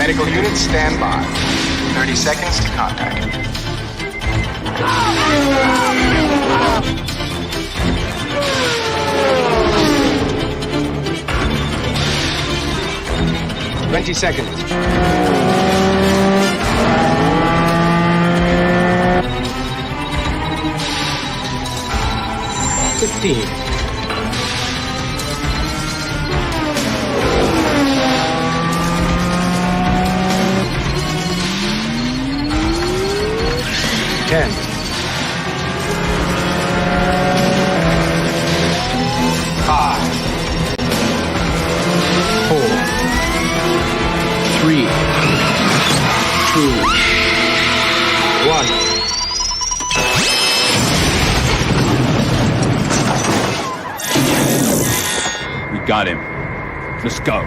Medical units stand by. 30 seconds to contact. 20 seconds. 15. 10. 5. 4. 3. 2. 1. We got him. Let's go.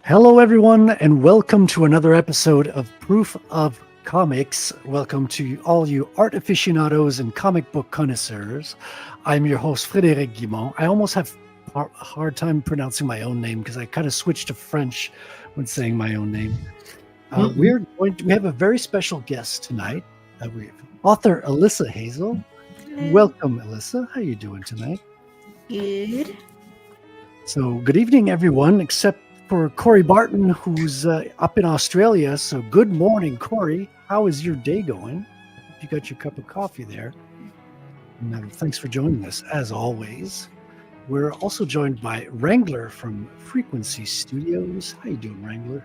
Hello, everyone, and welcome to another episode of Proof of Comics. Welcome to all you art aficionados and comic book connoisseurs. I'm your host, Frederic Guimont. I almost have a hard time pronouncing my own name because I kind of switched to French when saying my own name. We have a very special guest tonight. We have author Alyssa Hael. Welcome, Alyssa. How are you doing tonight? Good. So, good evening, everyone, except for Corey Barton, who's up in Australia. So good morning, Corey. How is your day going? I hope you got your cup of coffee there. And thanks for joining us, as always. We're also joined by Wrangler from Frequency Studios. How you doing, Wrangler?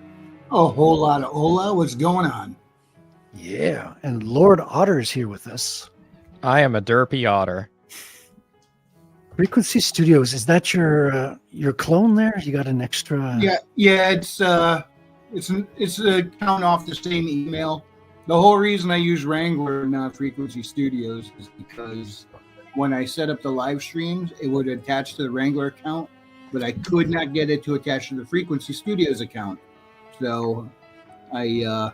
A whole lot of hola. What's going on? Yeah, and Lord Otter is here with us. I am a derpy otter. Frequency Studios, is that your clone there? You got an extra? Yeah. It's a count off the same email. The whole reason I use Wrangler and not Frequency Studios is because when I set up the live streams, it would attach to the Wrangler account, but I could not get it to attach to the Frequency Studios account. So I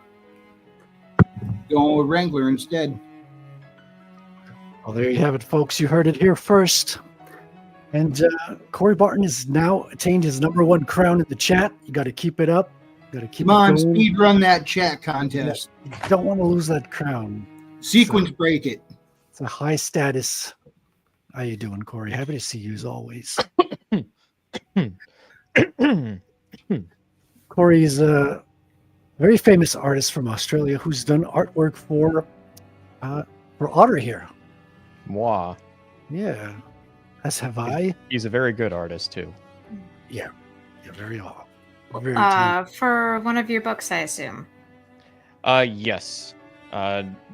go with Wrangler instead. Well, there you have it, folks. You heard it here first. And Corey Barton has now attained his #1 crown in the chat. You got to keep it up. Got to keep Come on, it going. speed run that chat contest. You don't want to lose that crown. Sequence break it. It's a high status. How you doing, Corey? Happy to see you as always. Corey is a very famous artist from Australia who's done artwork for Otter here. Moi. Yeah. As have I. He's a very good artist, too. Yeah, very talented. For one of your books, I assume. Yes.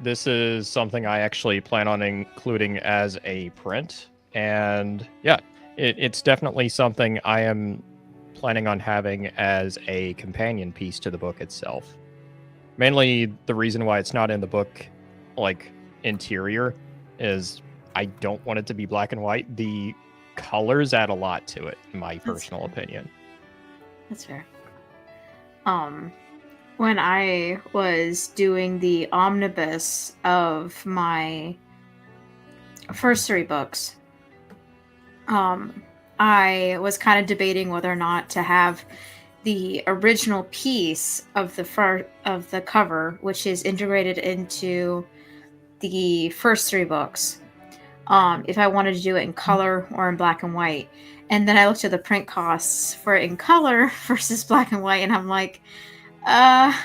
This is something I actually plan on including as a print. And yeah, it's definitely something I am planning on having as a companion piece to the book itself. Mainly the reason why it's not in the book, like, interior is I don't want it to be black and white. The colors add a lot to it, in my personal opinion. That's fair. When I was doing the omnibus of my first 3 books, I was kind of debating whether or not to have the original piece of the cover, which is integrated into the first 3 books. If I wanted to do it in color or in black and white. And then I looked at the print costs for it in color versus black and white, and I'm like, I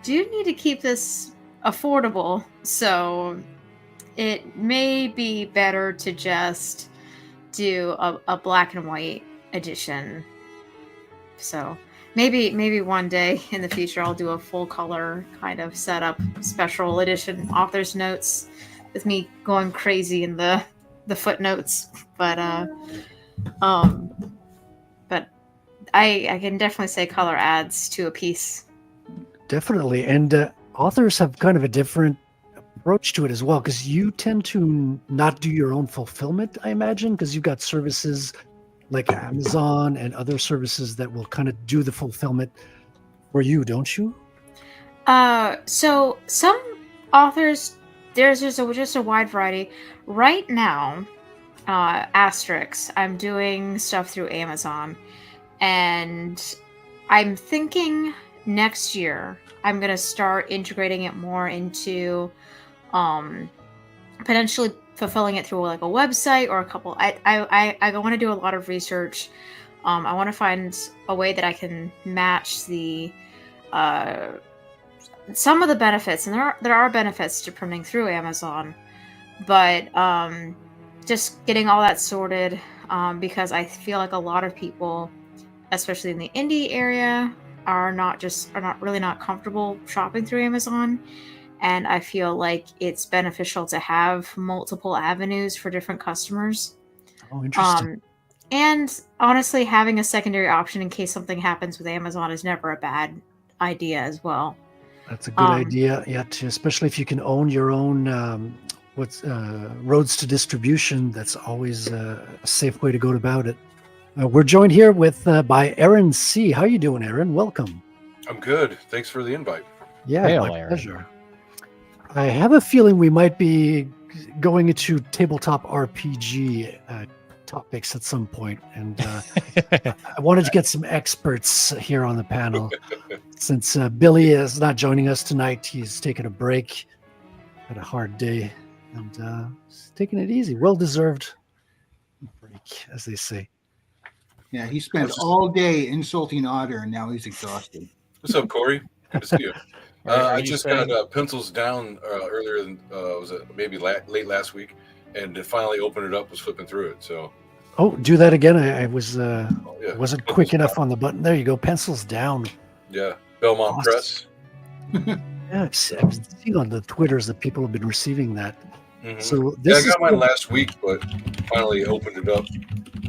do need to keep this affordable, so it may be better to just do a black and white edition. So maybe one day in the future I'll do a full color kind of setup special edition author's notes with me going crazy in the footnotes. But I can definitely say color adds to a piece. Definitely. And authors have kind of a different approach to it as well, because you tend to not do your own fulfillment, I imagine, because you've got services like Amazon and other services that will kind of do the fulfillment for you, don't you? So some authors, there's just a wide variety. Right now, asterisk, I'm doing stuff through Amazon, and I'm thinking next year I'm gonna start integrating it more into potentially fulfilling it through like a website or a couple. I want to do a lot of research. I want to find a way that I can match the some of the benefits, and there are benefits to printing through Amazon, but just getting all that sorted, because I feel like a lot of people, especially in the indie area, are not really comfortable shopping through Amazon. And I feel like it's beneficial to have multiple avenues for different customers. Oh, interesting. And honestly, having a secondary option in case something happens with Amazon is never a bad idea as well. That's a good idea, especially if you can own your own roads to distribution. That's always a safe way to go about it. We're joined here by Aaron C. How you doing, Aaron? Welcome. I'm good. Thanks for the invite. Yeah, Hael, my Aaron. pleasure. I have a feeling we might be going into tabletop RPG topics at some point, and I wanted to get some experts here on the panel. Since Billy is not joining us tonight, he's taking a break, had a hard day, and he's taking it easy. Well-deserved break, as they say. Yeah, he spent all day insulting Otter, and now he's exhausted. What's up, Corey? Good to see you. Are I you just saying- got pencils down earlier than was it maybe late last week, and it finally opened it up. Was flipping through it. So Do that again. I was yeah. wasn't quick enough on the button. There you go. Pencils down. Yeah, Belmont Awesome. Press. Yeah, I've seen on the Twitters that people have been receiving that. Mhm. So Yeah, this I got mine last week, but finally opened it up.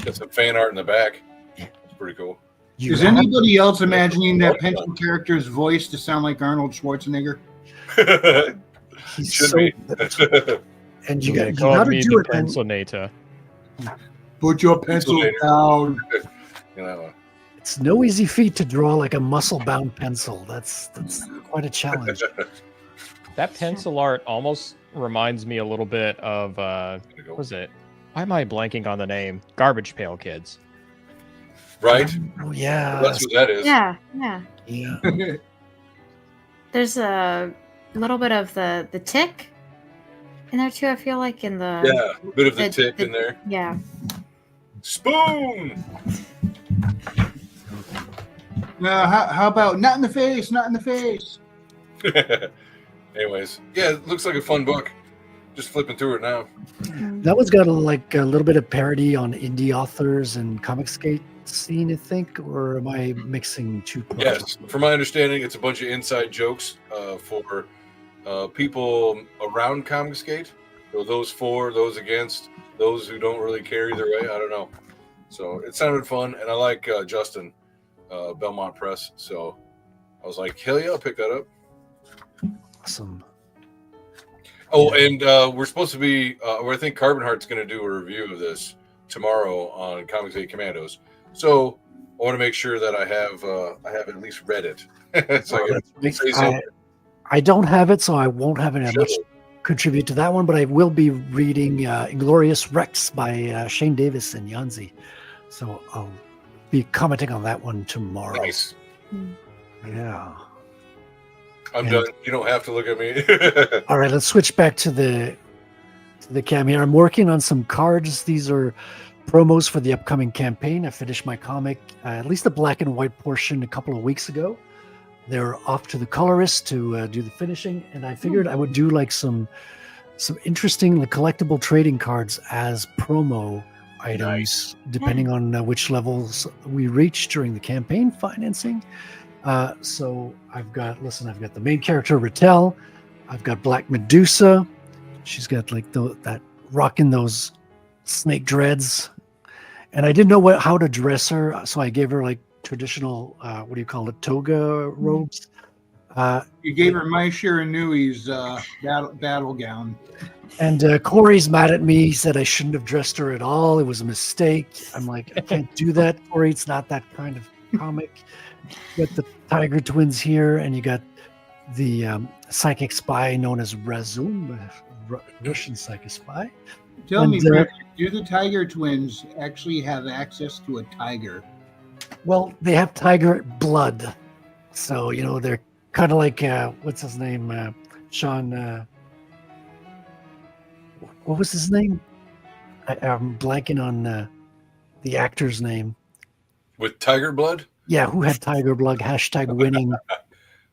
Got some fan art in the back. It's pretty cool. Is anybody else imagining that pencil character's voice to sound like Arnold Schwarzenegger? He's Should so, be. and You you call got to me do the it. And pencilator. Put your pencil down. You know, it's no easy feat to draw like a muscle-bound pencil. That's quite a challenge. That pencil art almost reminds me a little bit of what was it? Why am I blanking on the name? Garbage Pail Kids. right? Oh yeah. That's what that is. Yeah. Yeah. There's a little bit of the tick in there too. I feel like in the Yeah, a bit of the tick in there. Yeah. Spoon. How about not in the face, not in the face? Anyways, yeah, it looks like a fun book. Just flipping through it now. That one's got a little bit of parody on indie authors and Comicsgate scene, I think, or am I mixing two projects? Yes, from my understanding, it's a bunch of inside jokes for people around Comicsgate. So those for, those against, those who don't really care either way. I don't know. So it sounded fun, and I like Justin, Belmont Press. So I was like, hell yeah, I'll pick that up. Awesome. Oh, and we're supposed to be, or I think Carbon Heart's going to do a review of this tomorrow on Comicsgate Commandos. So I want to make sure that I have at least read it. So I don't have it, so I won't have I don't have it, so I won't have much contribute to that one, but I will be reading Inglorious Rex by Shane Davis and Yanzi. So I'll be commenting on that one tomorrow. Nice. Yeah. I'm done. You don't have to look at me. All right, let's switch back to the cam here. I'm working on some cards. These are promos for the upcoming campaign. I finished my comic, at least the black and white portion, a couple of weeks ago. They're off to the colorist to do the finishing, and I figured I would do like some interesting collectible trading cards as promo items, depending on which levels we reach during the campaign financing. So I've got the main character Rattel. I've got Black Medusa. She's got like that rocking those snake dreads, and I didn't know how to dress her, so I gave her like traditional toga robes. You gave her Mai Shiranui's battle gown. And Corey's mad at me. He said I shouldn't have dressed her at all. It was a mistake. I'm like, I can't do that, Corey. It's not that kind of comic. You got the Tiger Twins here, and you got the psychic spy known as Razum, Russian psychic spy. Tell me, Fred, do the Tiger Twins actually have access to a tiger? Well, they have tiger blood. So, they're kind of like, what's his name? Sean, what was his name? I'm blanking on the actor's name. With tiger blood? Yeah, who had tiger blood? #winning.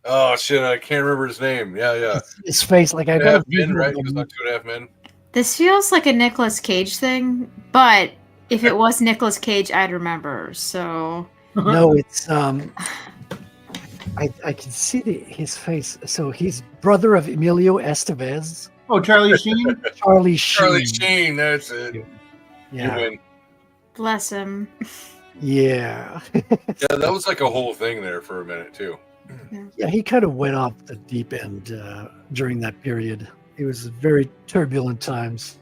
Oh, shit, I can't remember his name. Yeah. His face, like I Two and a got Half Men, right? He was on 2.5 Men. This feels like a Nicolas Cage thing, but if it was Nicolas Cage, I'd remember. So no, it's I can see his face. So he's brother of Emilio Estevez. Oh, Charlie Sheen. Charlie Sheen. Charlie Sheen, that's it. Yeah. You win. bless him. Yeah. Yeah, that was like a whole thing there for a minute too. Yeah, he kind of went off the deep end during that period. It was very turbulent times.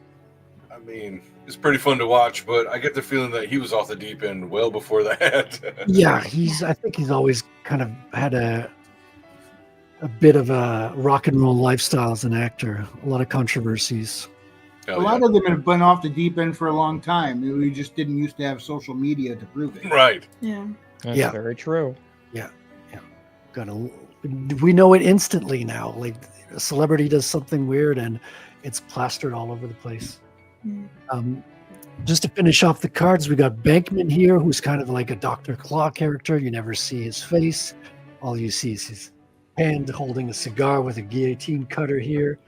I mean, it's pretty fun to watch, but I get the feeling that he was off the deep end well before that. Yeah, I think he's always kind of had a bit of a rock and roll lifestyle as an actor. A lot of controversies. A lot of them have been off the deep end for a long time. We just didn't used to have social media to prove it. Right. Yeah. That's very true. We know it instantly now. Like a celebrity does something weird and it's plastered all over the place. Just to finish off the cards, we got Bankman here, who's kind of like a Dr. Claw character. You never see his face. All you see is his hand holding a cigar with a guillotine cutter here.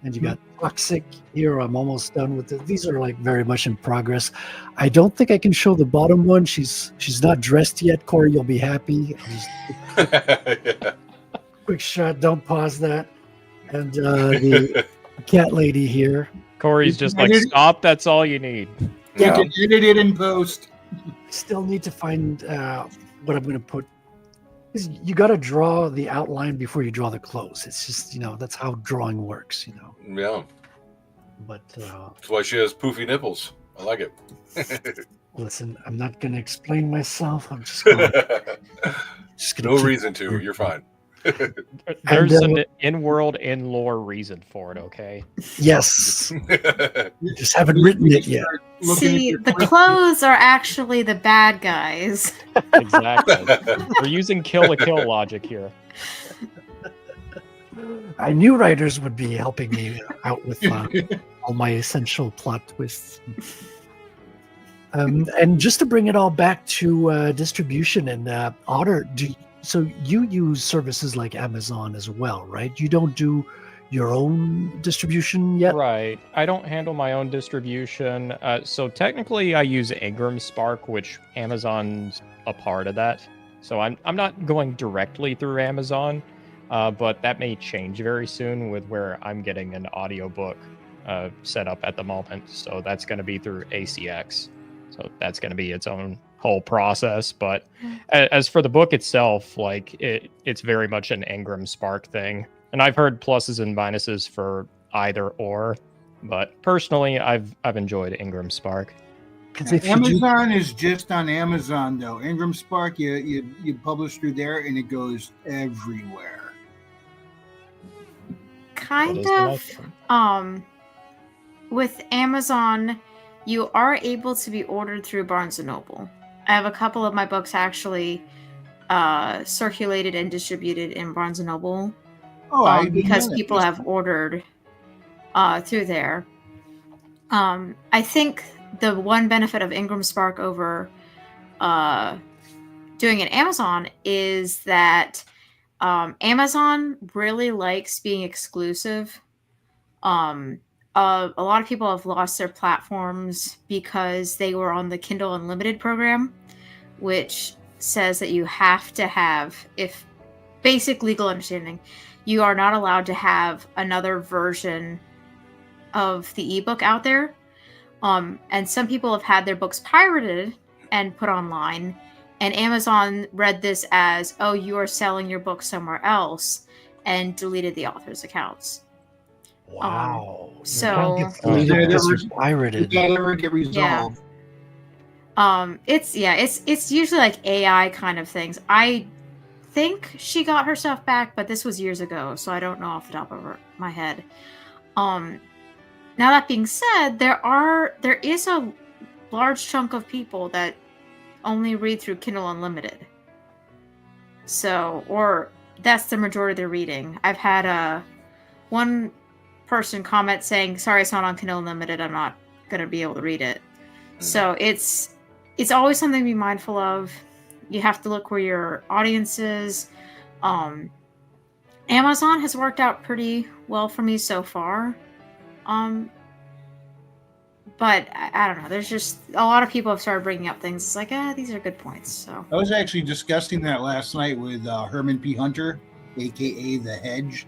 And you got Toxic here. I'm almost done with it. These are like very much in progress. I don't think I can show the bottom one. She's not dressed yet. Corey, you'll be happy. Yeah. Quick shot. Don't pause that. And the cat lady here. Corey's just like, stop. That's all you need. You can edit it in post. Still need to find what I'm going to put. You got to draw the outline before you draw the close. It's just, that's how drawing works, Yeah. But That's why she has poofy nipples. I like it. listen, I'm not going to explain myself. I'm just going to. No reason to. You're fine. There's an in-world, in-lore reason for it, okay? Yes. Just haven't written it yet. See, the clothes are actually the bad guys. Exactly. We're using kill-to-kill logic here. I knew writers would be helping me out with all my essential plot twists. And just to bring it all back to distribution and Otter, so you use services like Amazon as well, right? You don't do your own distribution yet? Right. I don't handle my own distribution. So technically I use Ingram Spark, which Amazon's a part of that. So I'm not going directly through Amazon, but that may change very soon with where I'm getting an audiobook set up at the moment. So that's going to be through ACX. So that's going to be its own whole process. But as for the book itself, like it's very much an Ingram Spark thing. And I've heard pluses and minuses for either or, but personally, I've enjoyed Ingram Spark. Amazon is just on Amazon though. Ingram Spark, you publish through there, and it goes everywhere. kind is the of. nice thing. With Amazon, you are able to be ordered through Barnes & Noble. I have a couple of my books actually circulated and distributed in Barnes & Noble because people have ordered through there. I think the one benefit of Ingram Spark over doing it Amazon is that Amazon really likes being exclusive. A lot of people have lost their platforms because they were on the Kindle Unlimited program, which says that you have to have, if basic legal understanding, you are not allowed to have another version of the ebook out there. And some people have had their books pirated and put online, and Amazon read this as, oh, you are selling your book somewhere else, and deleted the author's accounts. Wow. So it's pirated. Did that ever get resolved? It's usually like AI kind of things. I think she got her stuff back, but this was years ago, so I don't know off the top of my head. Now that being said, there is a large chunk of people that only read through Kindle Unlimited. So, or that's the majority of their reading. I've had one person comment saying, sorry, it's not on Kindle Unlimited, I'm not going to be able to read it. So it's always something to be mindful of. You have to look where your audience is. Amazon has worked out pretty well for me so far. But I don't know. There's just a lot of people have started bringing up things. It's like, these are good points. So I was actually discussing that last night with Herman P. Hunter, aka The Hedge,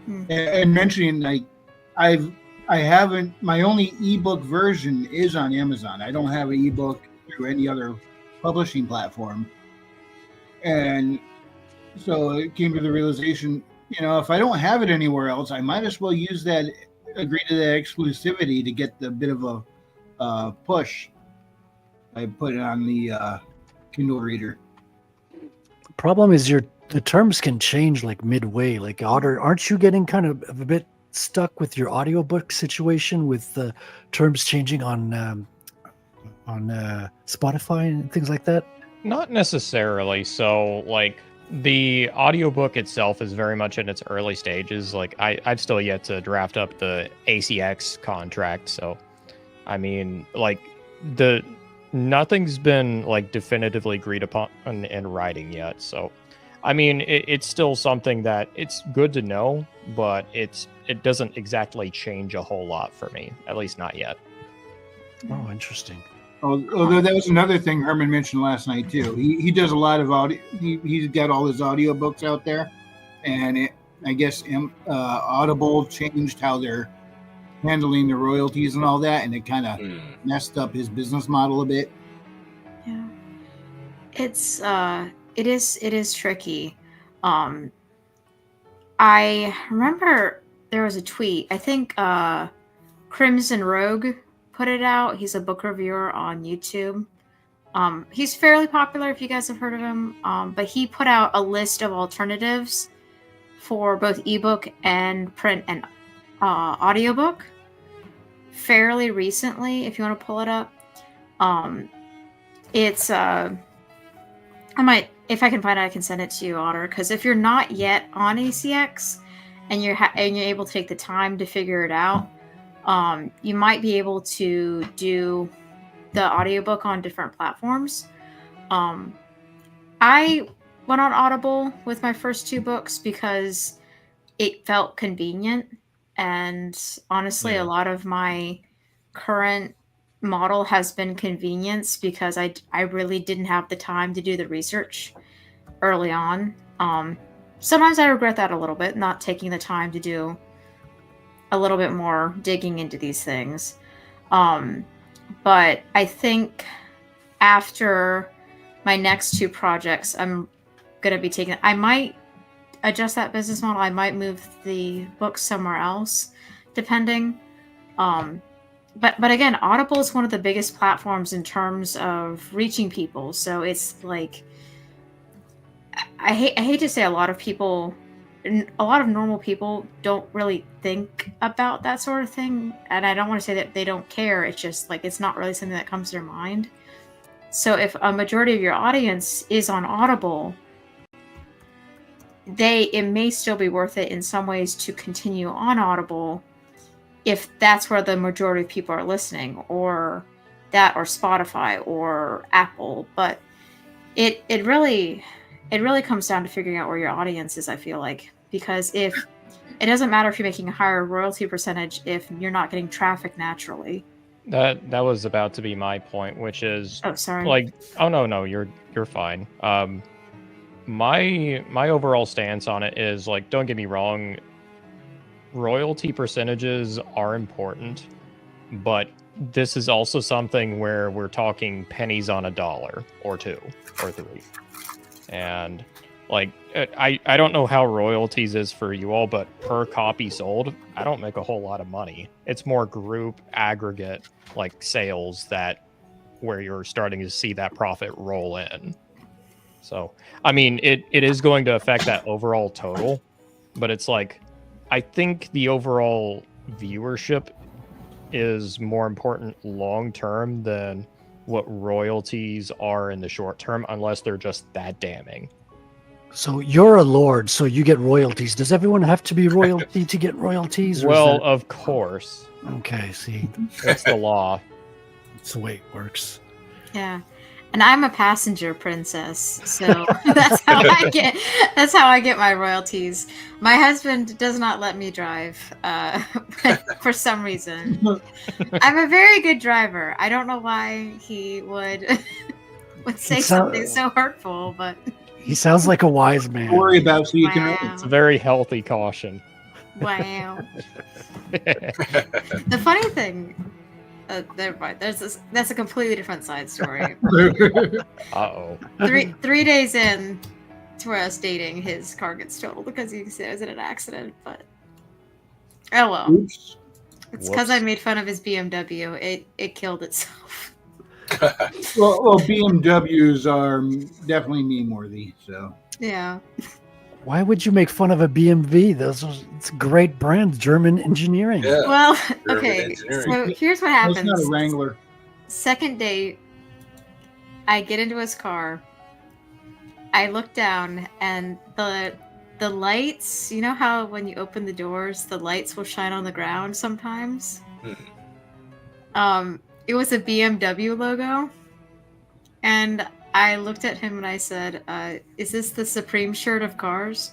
and mentioning like I haven't. My only ebook version is on Amazon. I don't have an ebook through any other publishing platform, and so it came to the realization, if I don't have it anywhere else, I might as well use that, agree to that exclusivity to get the bit of a push. I put it on the Kindle reader. The problem is the terms can change like midway. Like Otter, aren't you getting kind of a bit stuck with your audiobook situation with the terms changing on Spotify and things like that? Not necessarily. So, like, the audiobook itself is very much in its early stages. Like, I've still yet to draft up the ACX contract. So, I mean, like, nothing's been, like, definitively agreed upon in writing yet. So, I mean, it's still something that it's good to know, but it doesn't exactly change a whole lot for me, at least not yet. Oh, interesting. Although that was another thing Herman mentioned last night too. He does a lot of audio. He's got all his audiobooks out there, and I guess Audible changed how they're handling the royalties and all that, and it kind of messed up his business model a bit. Yeah, it is tricky. I remember there was a tweet. I think Crimson Rogue put it out. He's a book reviewer on YouTube. He's fairly popular if you guys have heard of him. But he put out a list of alternatives for both ebook and print and audiobook fairly recently, if you want to pull it up. It's I might, if I can find it, I can send it to you, Otter, because if you're not yet on ACX and you're able to take the time to figure it out, you might be able to do the audiobook on different platforms. I went on Audible with my first two books because it felt convenient. And honestly, a lot of my current model has been convenience because I really didn't have the time to do the research early on. Sometimes I regret that a little bit, not taking the time to do a little bit more digging into these things. But I think after my next two projects, I'm going to be taking, I might adjust that business model. I might move the books somewhere else, depending. But again, Audible is one of the biggest platforms in terms of reaching people. So it's like, I hate to say a lot of people a lot of normal people don't really think about that sort of thing. And I don't want to say that they don't care. It's just like it's not really something that comes to their mind. So if a majority of your audience is on Audible, it may still be worth it in some ways to continue on Audible if that's where the majority of people are listening, or that, or Spotify or Apple. But it really comes down to figuring out where your audience is, I feel like, because if it doesn't matter if you're making a higher royalty percentage if you're not getting traffic naturally. That was about to be my point, which is sorry. like, oh no, you're fine. My overall stance on it is like, don't get me wrong, royalty percentages are important, but this is also something where we're talking pennies on a dollar or two or three. And like, I don't know how royalties is for you all, but per copy sold, I don't make a whole lot of money. It's more group aggregate like sales where you're starting to see that profit roll in. So, I mean, it is going to affect that overall total, but it's like, I think the overall viewership is more important long term than what royalties are in the short term, unless they're just that damning. So you're a lord, so you get royalties. Does everyone have to be royalty to get royalties? Or Well, of course. Okay, see, It's the law. that's the way it works. Yeah. And I'm a passenger princess, so that's how I get my royalties. My husband does not let me drive for some reason. I'm a very good driver. I don't know why he would say something so hurtful, but He sounds like a wise man. Don't worry about so you can. wow. It's a very healthy caution. Wow. The funny thing, never mind. That's a completely different side story. Uh-oh. 3 days in to us dating, his car gets totaled because he was in an accident. But oh well. Oops. It's because I made fun of his BMW. It killed itself. Well, BMWs are definitely meme worthy. So Yeah. Why would you make fun of a BMW? It's a great brand, German engineering. Yeah. Well, German okay. engineering. So here's what it's happens. not a Wrangler. Second date, I get into his car. I look down, and the lights. You know how when you open the doors, the lights will shine on the ground sometimes. It was a BMW logo, and I looked at him and I said, "Is this the Supreme shirt of cars?"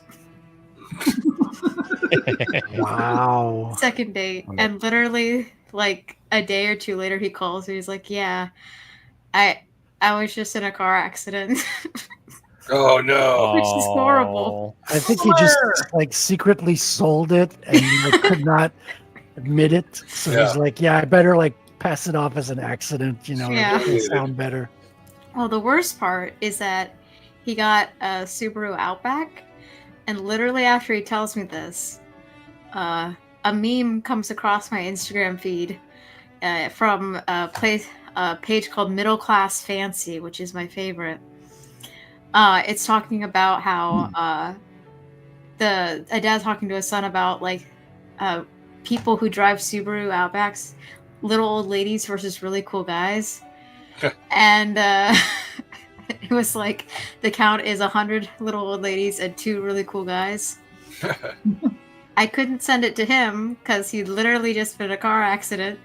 Wow. Second date, and literally like a day or two later, he calls me. He's like, "Yeah, I was just in a car accident." Oh no! Which is horrible. I think he just like secretly sold it and like, could not admit it. So he's like, "Yeah, I better like pass it off as an accident, Yeah. it'll sound better." Well, the worst part is that he got a Subaru Outback, and literally after he tells me this, a meme comes across my Instagram feed from a page called Middle Class Fancy, which is my favorite. It's talking about how a dad talking to his son about like people who drive Subaru Outbacks, little old ladies versus really cool guys. And it was like the count is 100 little old ladies and 2 really cool guys. I couldn't send it to him because he literally just been in a car accident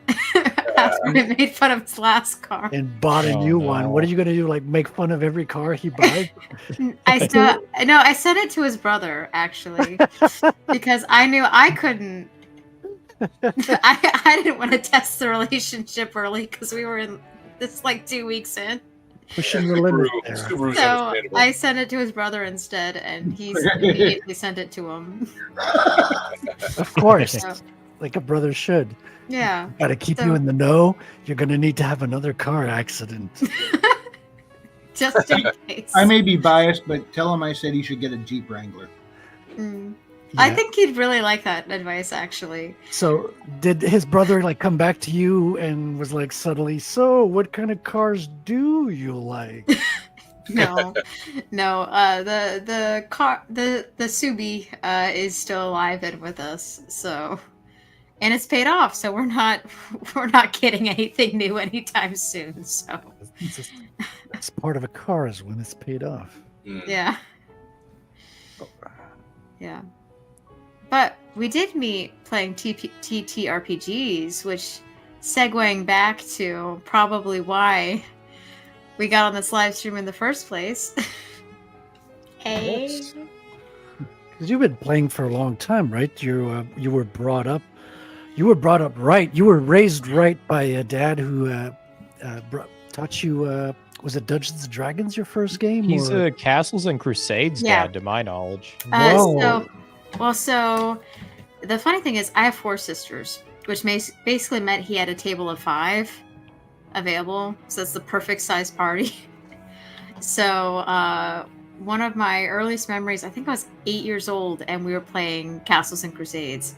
after he made fun of his last car. And bought a new one. What are you going to do? Like make fun of every car he buys? I sent it to his brother actually because I knew I couldn't. I didn't want to test the relationship early because we were in this like 2 weeks in. Pushing the limit there. Subaru's So understandable. I sent it to his brother instead, and he immediately sent it to him. Of course. So, Like a brother should. yeah. Got to keep So- you in the know. You're going to need to have another car accident. Just in case. I may be biased, but tell him I said he should get a Jeep Wrangler. Mm. I think he'd really like that advice, actually. So did his brother like come back to you and was like subtly, so what kind of cars do you like? No, no. The Subi is still alive and with us. So, and it's paid off. So we're not getting anything new anytime soon. So That's part of a car is when it's paid off. yeah, yeah. But we did meet playing TTRPGs, which segueing back to probably why we got on this live stream in the first place. Hey. Because you've been playing for a long time, right? You were brought up. You were brought up right. You were raised right by a dad who taught you. Was it Dungeons and Dragons your first game? He's or? a Castles and Crusades Yeah. dad, to my knowledge. So the funny thing is, I have 4 sisters, which basically meant he had a table of 5 available. So that's the perfect size party. So one of my earliest memories, I think I was 8 years old, and we were playing Castles and Crusades.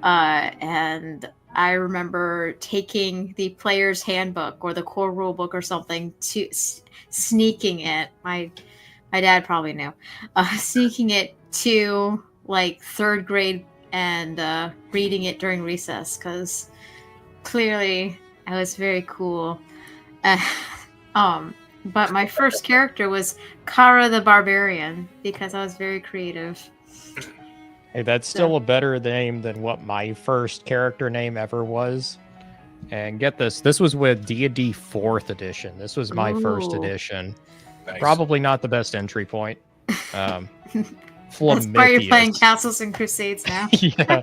And I remember taking the player's handbook or the core rule book or something to sneaking it. My dad probably knew. Sneaking it to like 3rd grade and reading it during recess because clearly I was very cool. But my first character was Kara the Barbarian because I was very creative. Hey, that's still a better name than what my first character name ever was. And get this, this was with D&D 4th edition. This was my first Ooh. edition. Nice. Probably not the best entry point. That's why you're playing Castles and Crusades now. Yeah,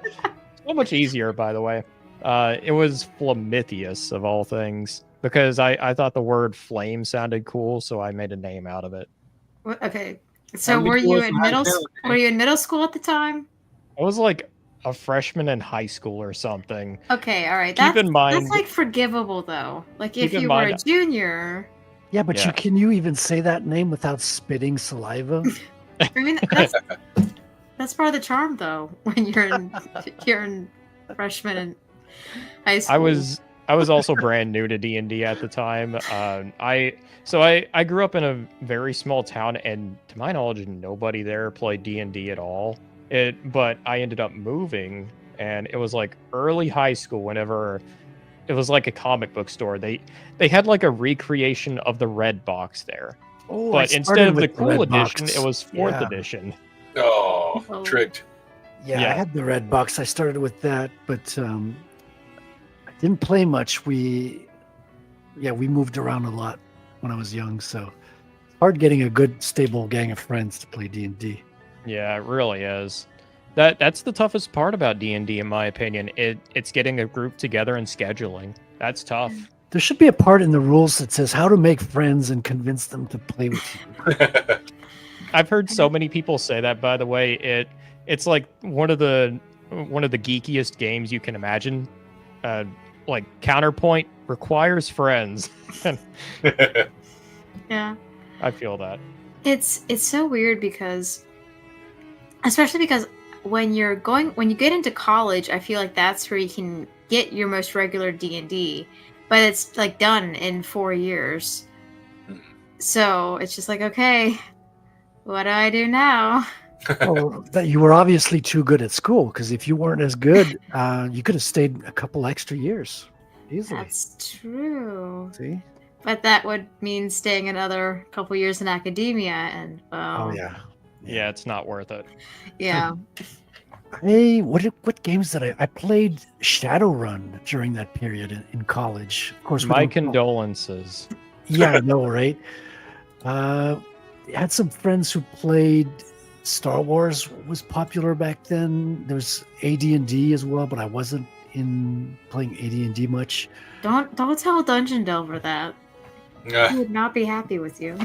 so much easier, by the way. It was Flamithius, of all things, because I thought the word flame sounded cool, so I made a name out of it. Okay, so were you in middle school at the time? I was like a freshman in high school or something. Okay, all right. Keep in mind, that's like forgivable though. Like if keep in you were a mind- junior. Yeah, but Yeah. can you even say that name without spitting saliva? I mean, that's part of the charm though. When you're in freshman in high school. I was also brand new to D&D at the time. I grew up in a very small town, and to my knowledge, nobody there played D&D at all. But I ended up moving, and it was like early high school. Whenever it was like a comic book store, they had like a recreation of the red box there. Oh, But instead of the cool edition, it was 4th edition. Oh, tricked. Yeah, Yeah. I had the red box. I started with that, but I didn't play much. We moved around a lot when I was young, so it's hard getting a good, stable gang of friends to play D&D. Yeah, it really is. That's the toughest part about D&D, in my opinion. It's getting a group together and scheduling. That's tough. There should be a part in the rules that says how to make friends and convince them to play with you. I've heard so many people say that. By the way, it's like one of the geekiest games you can imagine. Like Counterpoint requires friends. Yeah. I feel that. It's so weird especially because when you get into college, I feel like that's where you can get your most regular D&D, but it's like done in 4 years. So it's just like, okay, what do I do now? Well, that you were obviously too good at school, because if you weren't as good, you could have stayed a couple extra years easily. That's true. See? But that would mean staying another couple years in academia, and well, Oh yeah. Yeah, it's not worth it. yeah. Hey, what games did I played Shadowrun during that period in college? Of course, we My don't- condolences. Yeah, I know, right? I had some friends who played Star Wars was popular back then. There was AD&D as well, but I wasn't in playing AD&D much. Don't tell Dungeon Delver that. He would not be happy with you.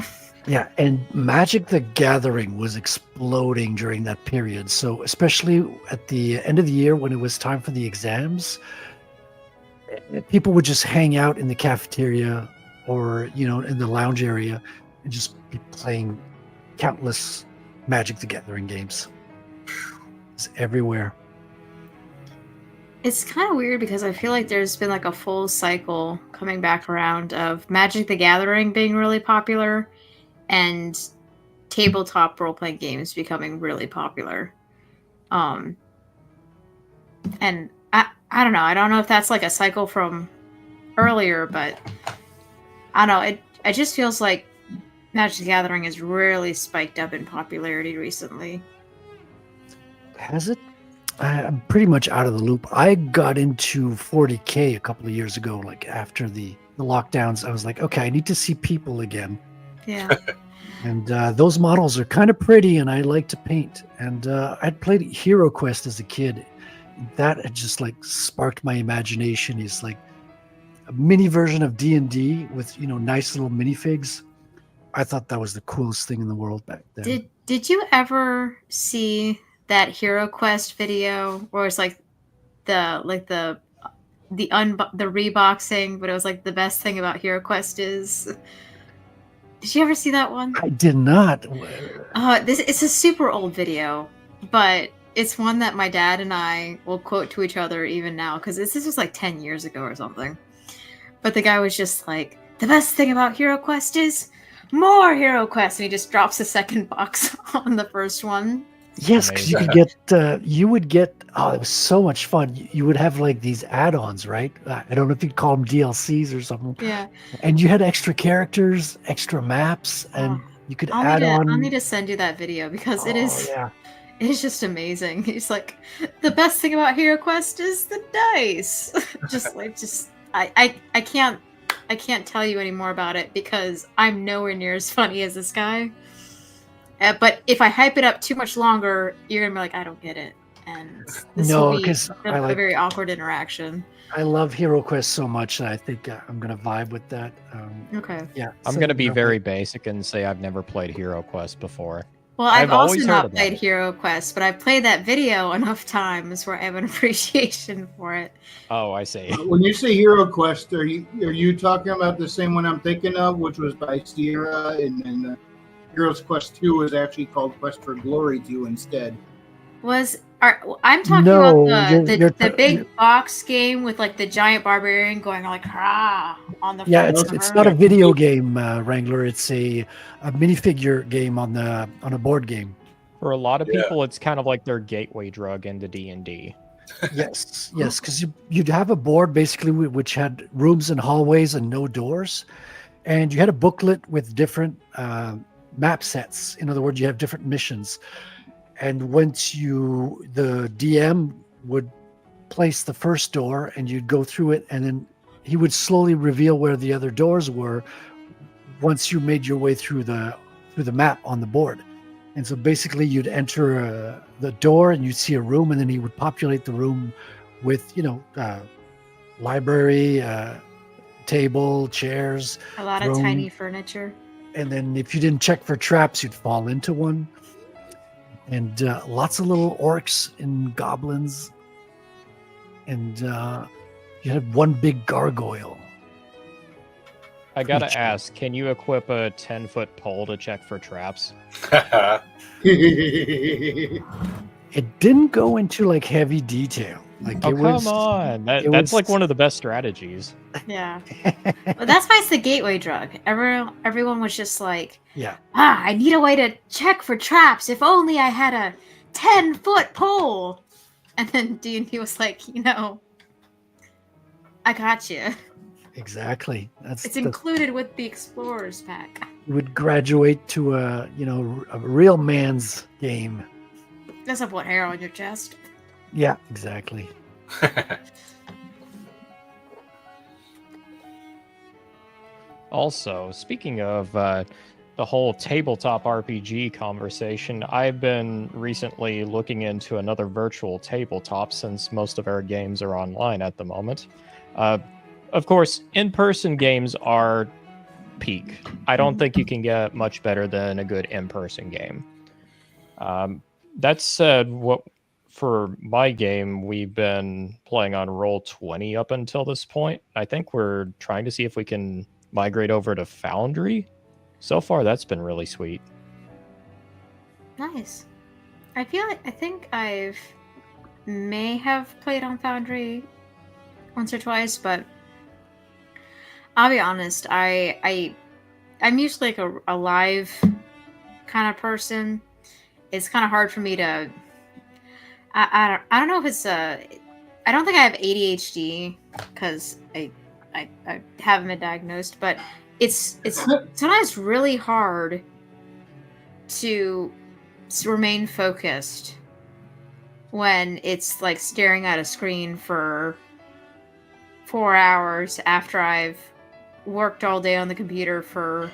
Yeah, and Magic the Gathering was exploding during that period. So especially at the end of the year when it was time for the exams, people would just hang out in the cafeteria or, in the lounge area and just be playing countless Magic the Gathering games. It's everywhere. It's kind of weird because I feel like there's been like a full cycle coming back around of Magic the Gathering being really popular, and tabletop role-playing games becoming really popular. And I don't know. I don't know if that's like a cycle from earlier, but I don't know. It just feels like Magic the Gathering has really spiked up in popularity recently. Has it? I'm pretty much out of the loop. I got into 40K a couple of years ago, like after the lockdowns. I was like, okay, I need to see people again. Yeah. And those models are kind of pretty, and I like to paint. And I'd played Hero Quest as a kid. That had just like sparked my imagination. It's like a mini version of D&D with, you know, nice little minifigs. I thought that was the coolest thing in the world back then. Did you ever see that Hero Quest video where it's like the reboxing, but it was like the best thing about Hero Quest is? Did you ever see that one? I did not. It's a super old video, but it's one that my dad and I will quote to each other even now, because this was like 10 years ago or something. But the guy was just like, the best thing about Hero Quest is more Hero Quest, and he just drops the second box on the first one. Yes, because you would get, it was so much fun. You would have like these add-ons, right? I don't know if you'd call them DLCs or something. Yeah. And you had extra characters, extra maps, and you could add on. I'll need to send you that video because it is just amazing. It's like, the best thing about Hero Quest is the dice. I can't tell you any more about it because I'm nowhere near as funny as this guy. But if I hype it up too much longer, you're gonna be like, I don't get it, and this will be a very awkward interaction. I love Hero Quest so much that I think I'm gonna vibe with that. Okay. Yeah. I'm gonna be very basic and say I've never played Hero Quest before. Well, I've also not played Hero Quest, but I've played that video enough times where I have an appreciation for it. Oh, I see. When you say Hero Quest, are you talking about the same one I'm thinking of, which was by Sierra, and then Heroes Quest 2 was actually called Quest for Glory 2 instead? I'm talking about the big box game with like the giant barbarian going like on the front cover. It's not a video game, Wrangler. It's a minifigure game on a board game. For a lot of people, it's kind of like their gateway drug into D&D. Yes, because you'd have a board basically which had rooms and hallways and no doors, and you had a booklet with different map sets. In other words, you have different missions. And once the DM would place the first door and you'd go through it, and then he would slowly reveal where the other doors were once you made your way through the map on the board. And so basically you'd enter the door and you'd see a room, and then he would populate the room with, library, table, chairs. A lot of tiny furniture. And then if you didn't check for traps, you'd fall into one. And lots of little orcs and goblins. And you had one big gargoyle. I gotta ask, can you equip a 10-foot pole to check for traps? It didn't go into like heavy detail. Come on. That's like one of the best strategies. Yeah. Well, that's why it's the gateway drug. Everyone was just like, yeah. I need a way to check for traps. If only I had a 10-foot pole. And then D&D was like, I got you. Exactly. It's included with the Explorers pack. You would graduate to a real man's game. Doesn't put hair on your chest. Yeah, exactly. Also, speaking of the whole tabletop RPG conversation, I've been recently looking into another virtual tabletop since most of our games are online at the moment. Of course, in-person games are peak. I don't think you can get much better than a good in-person game. That said, for my game, we've been playing on Roll20 up until this point. I think we're trying to see if we can migrate over to Foundry. So far, that's been really sweet. Nice. I think I may have played on Foundry once or twice, but I'll be honest, I I'm usually like a live kind of person. It's kind of hard for me to. I don't know if it's I don't think I have ADHD because I haven't been diagnosed, but it's sometimes really hard to remain focused when it's like staring at a screen for 4 hours after I've worked all day on the computer for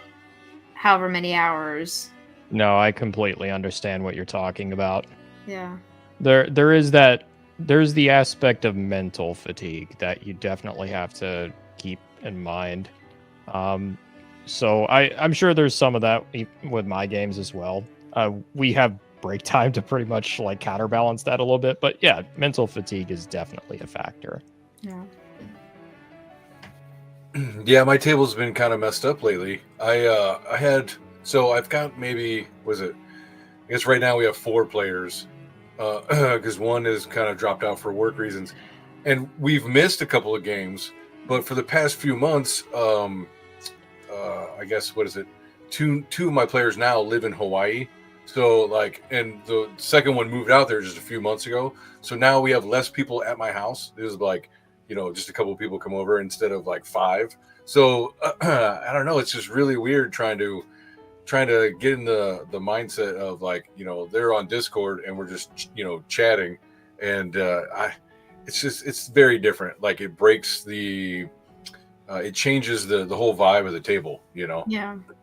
however many hours. No, I completely understand what you're talking about. Yeah. There's the aspect of mental fatigue that you definitely have to keep in mind. So I'm sure there's some of that with my games as well. We have break time to pretty much like counterbalance that a little bit, but yeah, mental fatigue is definitely a factor. Yeah. Yeah, my table's been kind of messed up lately. I've got maybe, I guess right now we have 4 players, because one is kind of dropped out for work reasons, and we've missed a couple of games. But for the past few months, I guess two of my players now live in Hawaii. So and the second one moved out there just a few months ago. So now we have less people at my house. There's just a couple of people come over instead of 5. So I don't know. It's just really weird trying to get in the mindset of they're on Discord and we're just chatting, and it's very different. It breaks it changes the whole vibe of the table. Yeah.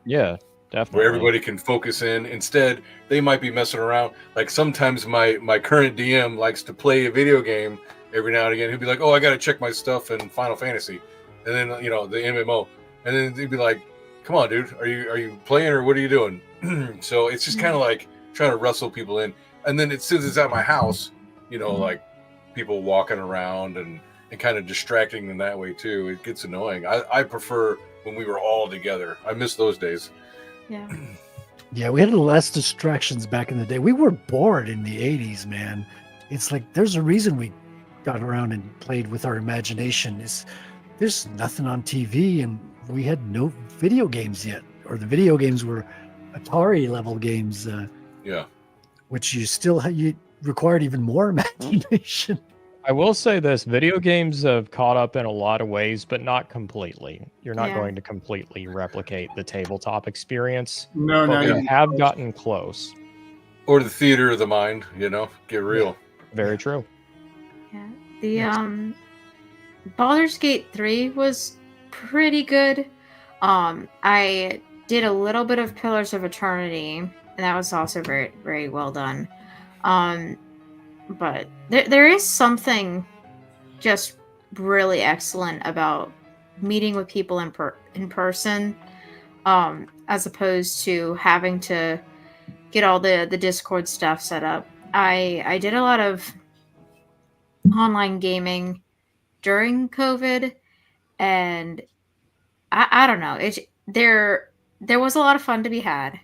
Yeah, definitely. Where everybody can focus in. Instead, they might be messing around. Sometimes my current DM likes to play a video game every now and again. He'll be like, "Oh, I got to check my stuff in Final Fantasy," and then the MMO, and then he'd be like, "Come on, dude, are you playing or what are you doing?" So it's just kind of trying to wrestle people in. And then as soon as it's at my house, people walking around and kind of distracting them that way too. It gets annoying. I prefer when we were all together. I miss those days. Yeah. Yeah, we had less distractions back in the day. We were bored in the 80s, man. It's like there's a reason we got around and played with our imagination. There's nothing on TV, and we had no video games yet, or the video games were Atari level games. Which you required even more imagination. I will say this: video games have caught up in a lot of ways, but not completely. You're not going to completely replicate the tabletop experience. No, but no, we have gotten close. Or the theater of the mind. Get real. Very true. Yeah. The Baldur's Gate 3 was pretty good. I did a little bit of Pillars of Eternity, and that was also very, very well done. But there is something just really excellent about meeting with people in person, as opposed to having to get all the Discord stuff set up. I did a lot of online gaming during COVID, and I don't know. There was a lot of fun to be had,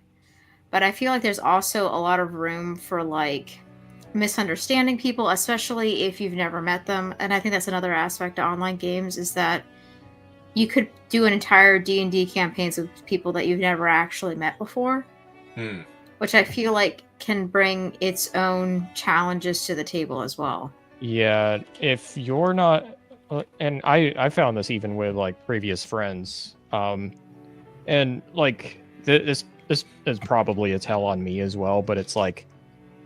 but I feel like there's also a lot of room for misunderstanding people, especially if you've never met them. And I think that's another aspect of online games, is that you could do an entire D&D campaigns with people that you've never actually met before, which I feel like can bring its own challenges to the table as well. Yeah, if you're not, and I found this even with previous friends, and this is probably a tell on me as well, but it's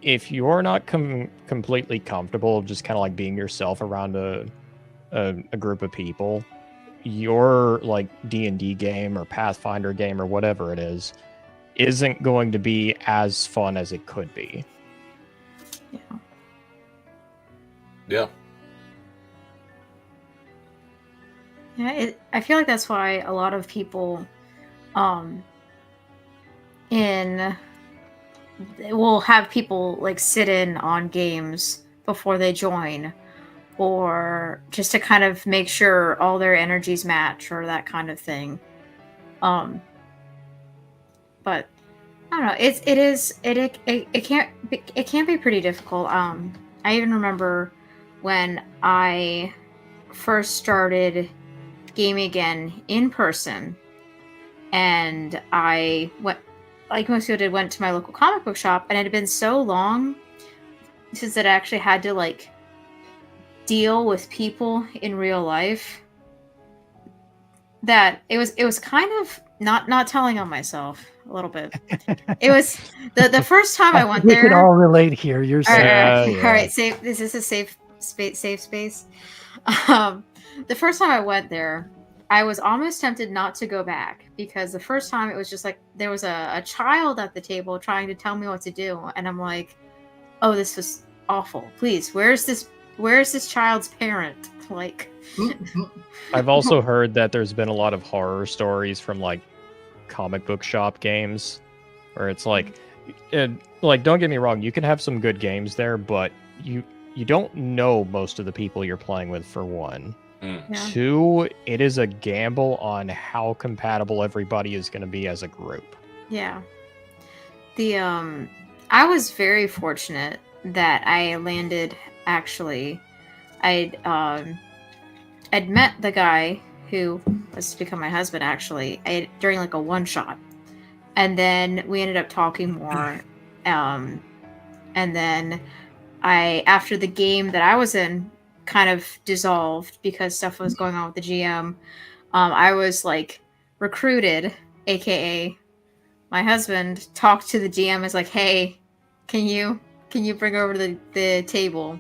if you're not completely comfortable just kind of being yourself around a group of people, your D&D game or Pathfinder game or whatever it is isn't going to be as fun as it could be. Yeah. Yeah, I feel like that's why a lot of people we'll have people sit in on games before they join, or just to kind of make sure all their energies match or that kind of thing. But I don't know. It can be pretty difficult. I even remember when I first started gaming again in person, and I went, like most people did, went to my local comic book shop, and it had been so long since I actually had to like deal with people in real life that it was kind of not telling on myself a little bit. It was the first time I went We there. can all relate here. You're All right, saying. all right. Safe. This is a safe space. The first time I went there, I was almost tempted not to go back because the first time it was just like there was a child at the table trying to tell me what to do, and I'm like, oh, this was awful. Please, where's this child's parent? Like, I've also heard that there's been a lot of horror stories from like comic book shop games where it's like don't get me wrong, you can have some good games there, but you don't know most of the people you're playing with, for one. yeah. Two, it is a gamble on how compatible everybody is going to be as a group. Yeah. I was very fortunate that I landed, actually, I'd met the guy who was to become my husband, actually, during like a one-shot. And then we ended up talking more. And then after the game that I was in kind of dissolved because stuff was going on with the GM, I was like recruited, aka my husband talked to the GM, is like, hey, can you bring over the table?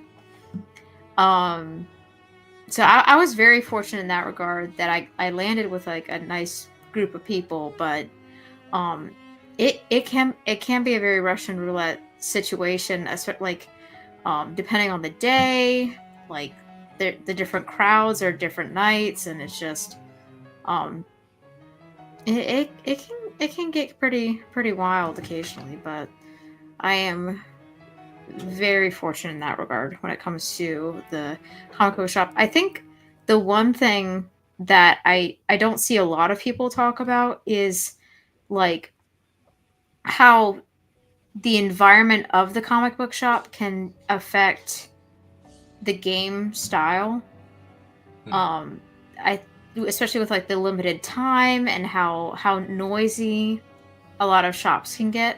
So I was very fortunate in that regard that I landed with like a nice group of people, but it can be a very Russian roulette situation, like depending on the day, like the different crowds or different nights, and it's just it can get pretty wild occasionally, but I am very fortunate in that regard when it comes to the comic book shop. I think the one thing that I don't see a lot of people talk about is like how the environment of the comic book shop can affect the game style. Especially with like the limited time and how noisy a lot of shops can get.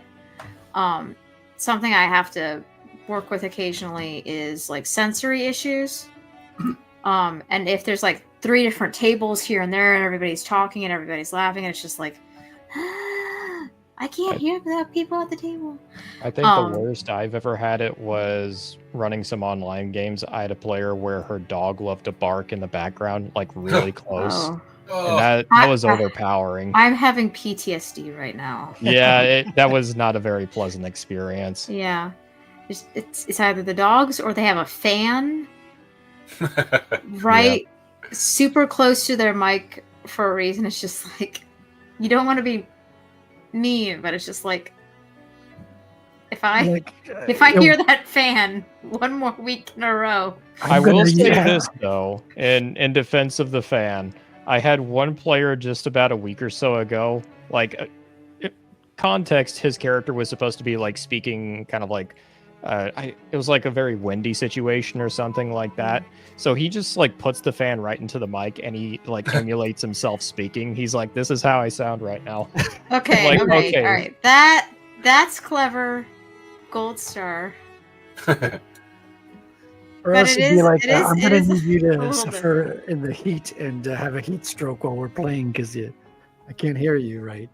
Something I have to work with occasionally is like sensory issues. And if there's like 3 different tables here and there and everybody's talking and everybody's laughing, and it's just like, I can't hear the people at the table. I think the worst I've ever had it was running some online games. I had a player where her dog loved to bark in the background, like really close. And that was overpowering. I'm having PTSD right now. Yeah, that was not a very pleasant experience. Yeah. It's either the dogs or they have a fan right super close to their mic for a reason. It's just like, you don't want to be mean, but it's just like, if I hear that fan one more week in a row. I will say this though, in defense of the fan, I had one player just about a week or so ago, like context, his character was supposed to be like speaking kind of like it was like a very windy situation or something like that. So he just like puts the fan right into the mic and he like emulates himself speaking. He's like, this is how I sound right now. Okay, like, okay, all right. That's clever. Gold star. Or else it'd be like, I'm going to need you to suffer in the heat and have a heat stroke while we're playing because I can't hear you right.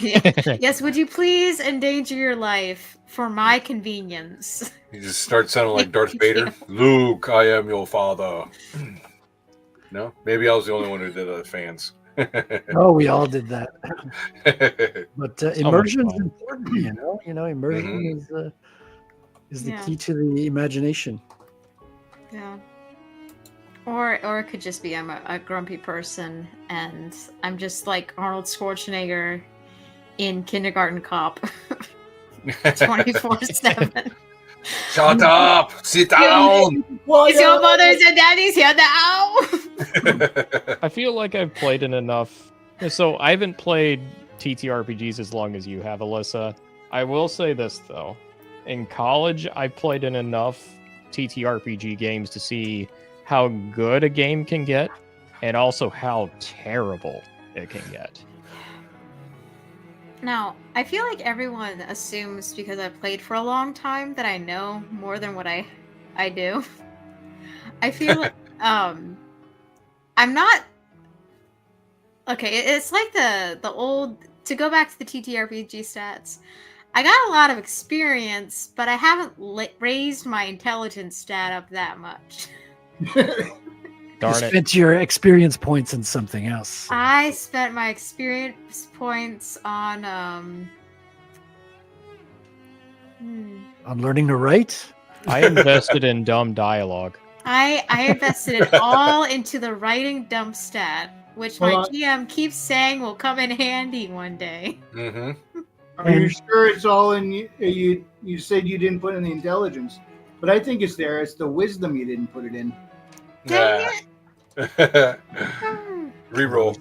Yes, would you please endanger your life for my convenience? You just start sounding like Darth Vader. Luke, I am your father. No? Maybe I was the only one who did fans. Oh, we all did that. But immersion is important, you know. Immersion is the key to the imagination. Yeah. Or it could just be I'm a grumpy person and I'm just like Arnold Schwarzenegger in Kindergarten Cop 24/7. Shut up! Sit down! Is your mother's and daddy's here now? I feel like I've played in enough. So I haven't played TTRPGs as long as you have, Alyssa. I will say this though. In college, I played in enough TTRPG games to see how good a game can get and also how terrible it can get. Now, I feel like everyone assumes because I've played for a long time that I know more than what I do. I feel like I'm not okay. It's like the old, to go back to the TTRPG stats. I got a lot of experience, but I haven't raised my intelligence stat up that much. You Darn it. spent your experience points in something else. I spent my experience points on On learning to write? I invested in dumb dialogue. I invested it all into the writing dump stat, which my Well, GM keeps saying will come in handy one day. Mm-hmm. Are you And- sure it's all in you? You said you didn't put in the intelligence, but I think it's there. It's the wisdom you didn't put it in. Dang it! Reroll.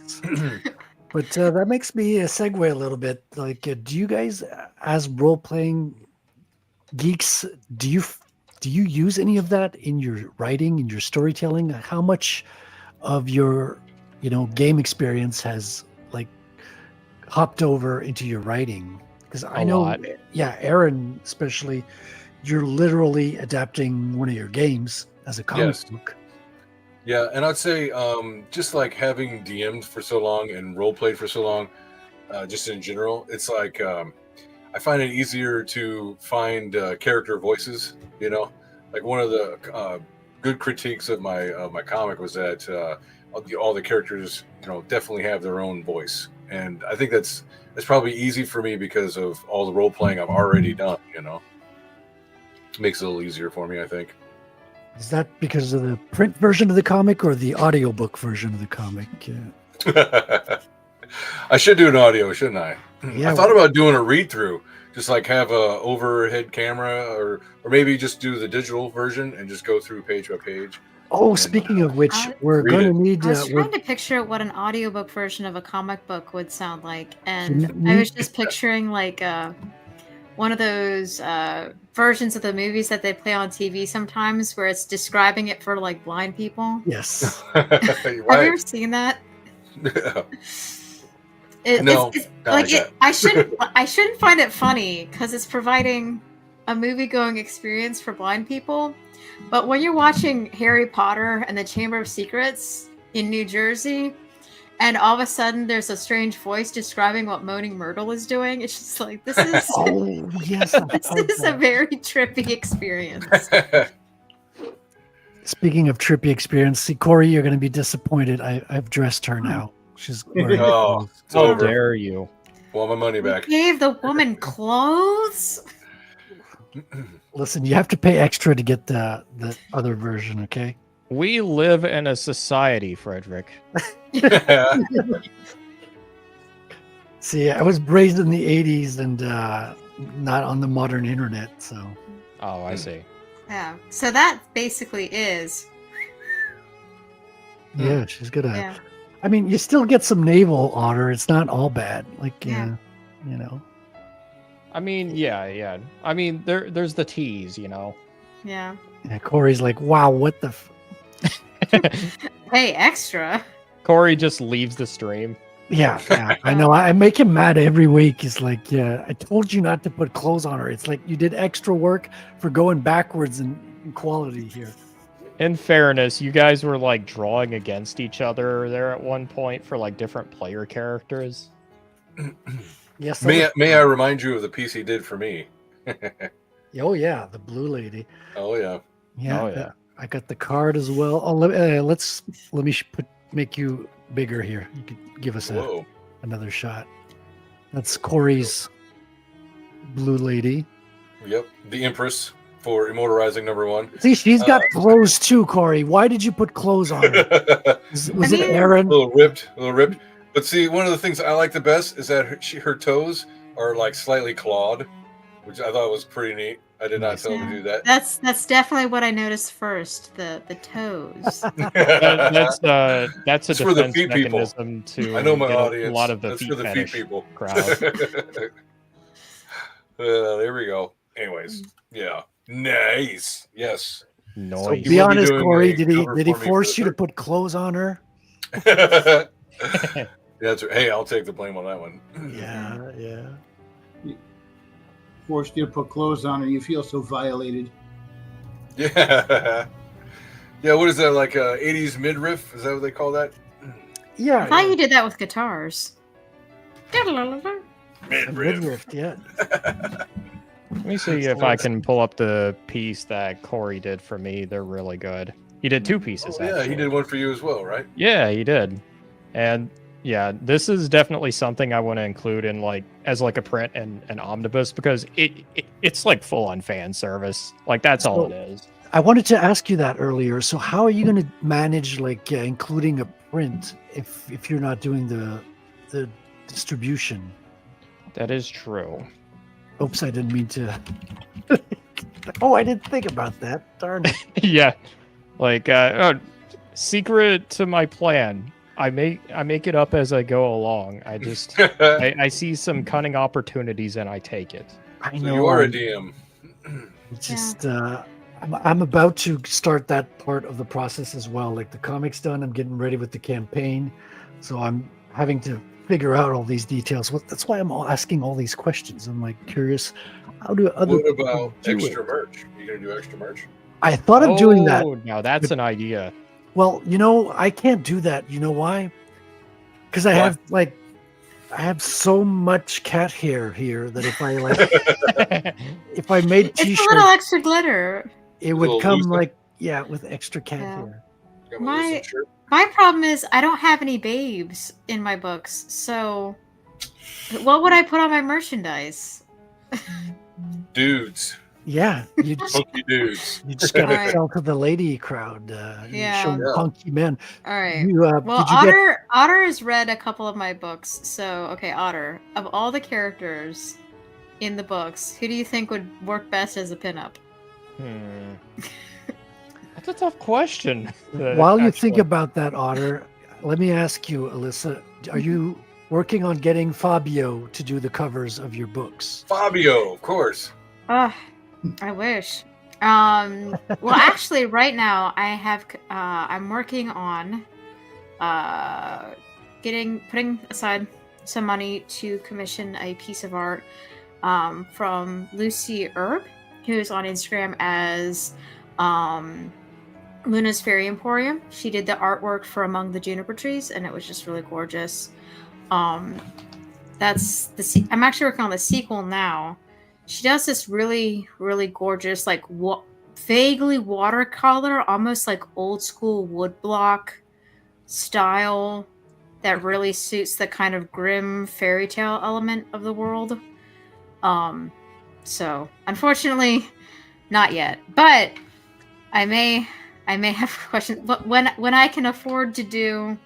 But that makes me segue a little bit. Like, do you guys, as role-playing geeks, do you use any of that in your writing, in your storytelling? How much of your, game experience has like hopped over into your writing? Because I know, lot. yeah, Aaron, especially, you're literally adapting one of your games as a comic Yes. book. Yeah, and I'd say just like having DM'd for so long and role played for so long, just in general, it's like I find it easier to find character voices. Like one of the good critiques of my comic was that all the characters, definitely have their own voice, and I think that's probably easy for me because of all the role playing I've already done. Makes it a little easier for me, I think. Is that because of the print version of the comic or the audiobook version of the comic? I should do an audio, shouldn't I? Yeah, I thought about doing a read through, just like have a overhead camera, or maybe just do the digital version and just go through page by page. Oh, speaking of which, we're read going it. to need. I was trying to picture what an audiobook version of a comic book would sound like, and Can I we- was just picturing like one of those versions of the movies that they play on TV sometimes, where it's describing it for like blind people. Yes. Have you ever seen that? No, It's not like like I shouldn't find it funny because it's providing a movie going experience for blind people. But when you're watching Harry Potter and the Chamber of Secrets in New Jersey, and all of a sudden there's a strange voice describing what Moaning Myrtle is doing, it's just like this is Oh, yes. this is a very trippy experience. Speaking of trippy experience, see, Corey, you're going to be disappointed. I've dressed her now. She's wearing Oh, clothes. it's How over. dare you? Want my money back. Gave the woman clothes. Listen, you have to pay extra to get the other version, okay? We live in a society, Frederic. See, I was raised in the 80s and not on the modern internet, so. Oh, I see. Yeah. So that basically is. Yeah, she's good at Yeah. I mean, you still get some naval honor. It's not all bad. Like, Yeah. I mean, yeah. I mean, there's the tease, Yeah. Yeah, Corey's like, wow, what the... Hey, extra. Corey just leaves the stream. Yeah, I know. I make him mad every week. He's like, yeah, I told you not to put clothes on her. It's like you did extra work for going backwards in quality here. In fairness, you guys were like drawing against each other there at one point for like different player characters. Yes. May I remind you of the piece he did for me? Oh, yeah, the blue lady. Oh yeah. Yeah. Oh, yeah. I got the card as well. Oh, let me make you bigger here. You could give us Whoa. another shot. That's Corey's blue lady. Yep. The Empress for immortalizing #1. See, she's got clothes too, Corey. Why did you put clothes on her? Was it Aaron? A little ripped. But see, one of the things I like the best is that her toes are like slightly clawed, which I thought was pretty neat. I did not tell him to do that. That's definitely what I noticed first. The toes. That's a It's for the defense feet people. mechanism to I know my get audience. a lot of the That's feet for the feet fetish people. crowd. There we go. Anyways, yeah, nice. Yes. So Noise. be honest, doing Corey. a Did he cover for me for force the you to third- put clothes on her? That's right. Hey, I'll take the blame on that one. Yeah. Forced you to put clothes on, and you feel so violated. Yeah. Yeah, what is that, like 80s midriff? Is that what they call that? Yeah. I thought you did that with guitars. Midriff, yeah. Let me see if I can pull up the piece that Corey did for me. They're really good. He did 2 pieces. Oh, yeah, actually. he did one for you as well, right? Yeah, he did. And yeah, this is definitely something I want to include in as a print and an omnibus, because it's like full on fan service. Like that's all it is. I wanted to ask you that earlier. So how are you going to manage including a print if you're not doing the distribution? That is true. Oops, I didn't mean to. Oh, I didn't think about that. Darn it. Yeah, secret to my plan. I make it up as I go along. I just I see some cunning opportunities and I take it. I So know. you are a DM. It's just I'm about to start that part of the process as well. Like the comic's done, I'm getting ready with the campaign, so I'm having to figure out all these details. Well, that's why I'm asking all these questions. I'm curious, how do other What people about do extra it? merch? You gonna do extra merch? I thought of doing that. Now that's an idea. Well, I can't do that. You know why? Because I have so much cat hair here that if I if I made It's a t-shirts, little extra glitter. it A would little come looser? with extra cat Yeah. hair. Got my My- Lisa shirt. My problem is I don't have any babes in my books, so what would I put on my merchandise? Dudes. Yeah, you just Funky dudes. gotta Alright. sell to the lady crowd. Yeah. Show them Yeah. punky men. All right. You, Well, did you get? Otter has read a couple of my books, so okay, Otter. Of all the characters in the books, who do you think would work best as a pinup? That's a tough question. While you think actually. about that, Otter, let me ask you, Alyssa, are you working on getting Fabio to do the covers of your books? Fabio, of course. Ugh, I wish. Well, actually, right now I have. I'm working on putting aside some money to commission a piece of art from Lucy Erb, who's on Instagram as Luna's Fairy Emporium. She did the artwork for Among the Juniper Trees, and it was just really gorgeous. That's I'm actually working on the sequel now. She does this really, really gorgeous, vaguely watercolor, almost like old school woodblock style that really suits the kind of grim fairy tale element of the world. So unfortunately, not yet. But I may have questions. But when I can afford to do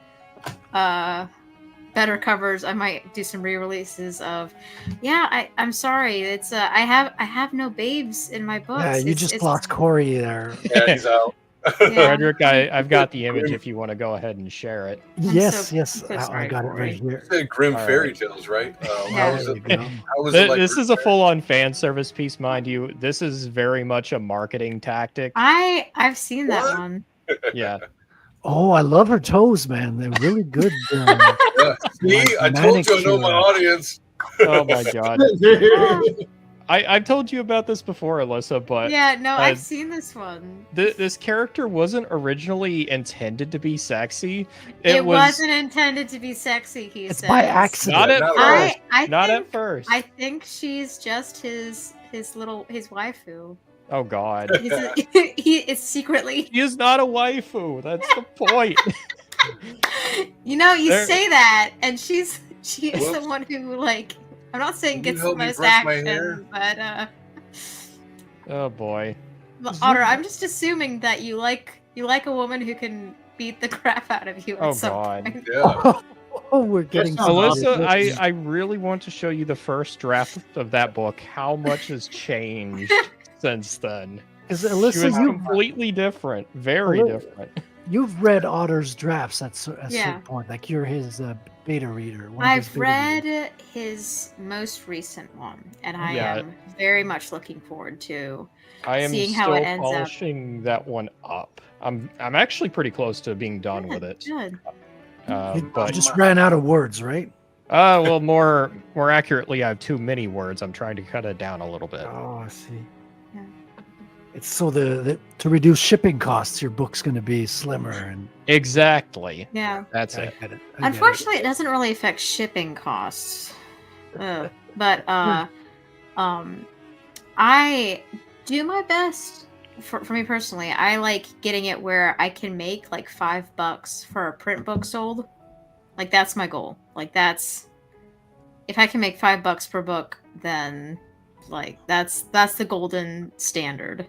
better covers, I might do some re-releases of. Yeah, I'm sorry. It's I have no babes in my books. Yeah, you just lost Corey there. Yeah, he's out. Yeah. Frederic, I've got the image if you want to go ahead and share it. Yes, so I sorry, got it Corey. right here. You said grim All fairy right. tales, right? Yeah. How was There it? you go. How was it like This grim is a fairy- full-on fan service piece, mind you. This is very much a marketing tactic. I've seen that What? one. Yeah. Oh, I love her toes, man. They're really good. Yeah. See, I told you I know my manicure. audience. Oh my god. I've told you about this before, Alyssa, but Yeah, no, I've uh, seen this one. this character wasn't originally intended to be sexy. It wasn't intended to be sexy, he It's says. by accident. Not at Not first. I Not think, at first. I think she's just his waifu. Oh god. He is secretly. He is not a waifu. That's the point. You There- say that, and she is the Whoops. one who I'm not saying Can you gets the help me most brush my hair? action, but Oh boy. Otter, I'm just assuming that you like a woman who can beat the crap out of you at Oh, some God. point. Yeah. Oh, we're getting That's not some- Alyssa, I really want to show you the first draft of that book. How much has changed since then? Because She Alyssa, was you completely different. Very Alyssa- different. you've read Otter's drafts at a Yeah. certain point. Like you're his beta reader. one of his I've beta read readers. his most recent one, and I Yeah. am very much looking forward to I am seeing how still it ends up. polishing that one up. I'm actually pretty close to being done with it. Good. You But just ran out of words, right? well, more accurately, I have too many words. I'm trying to cut it down a little bit. Oh, I see. Yeah. It's so to reduce shipping costs, your book's going to be slimmer and Exactly. Yeah. That's I it. get it. Unfortunately, it doesn't really affect shipping costs. But I do my best. For me personally, I like getting it where I can make like $5 for a print book sold. Like that's my goal. Like that's if I can make $5 per book, then like that's the golden standard.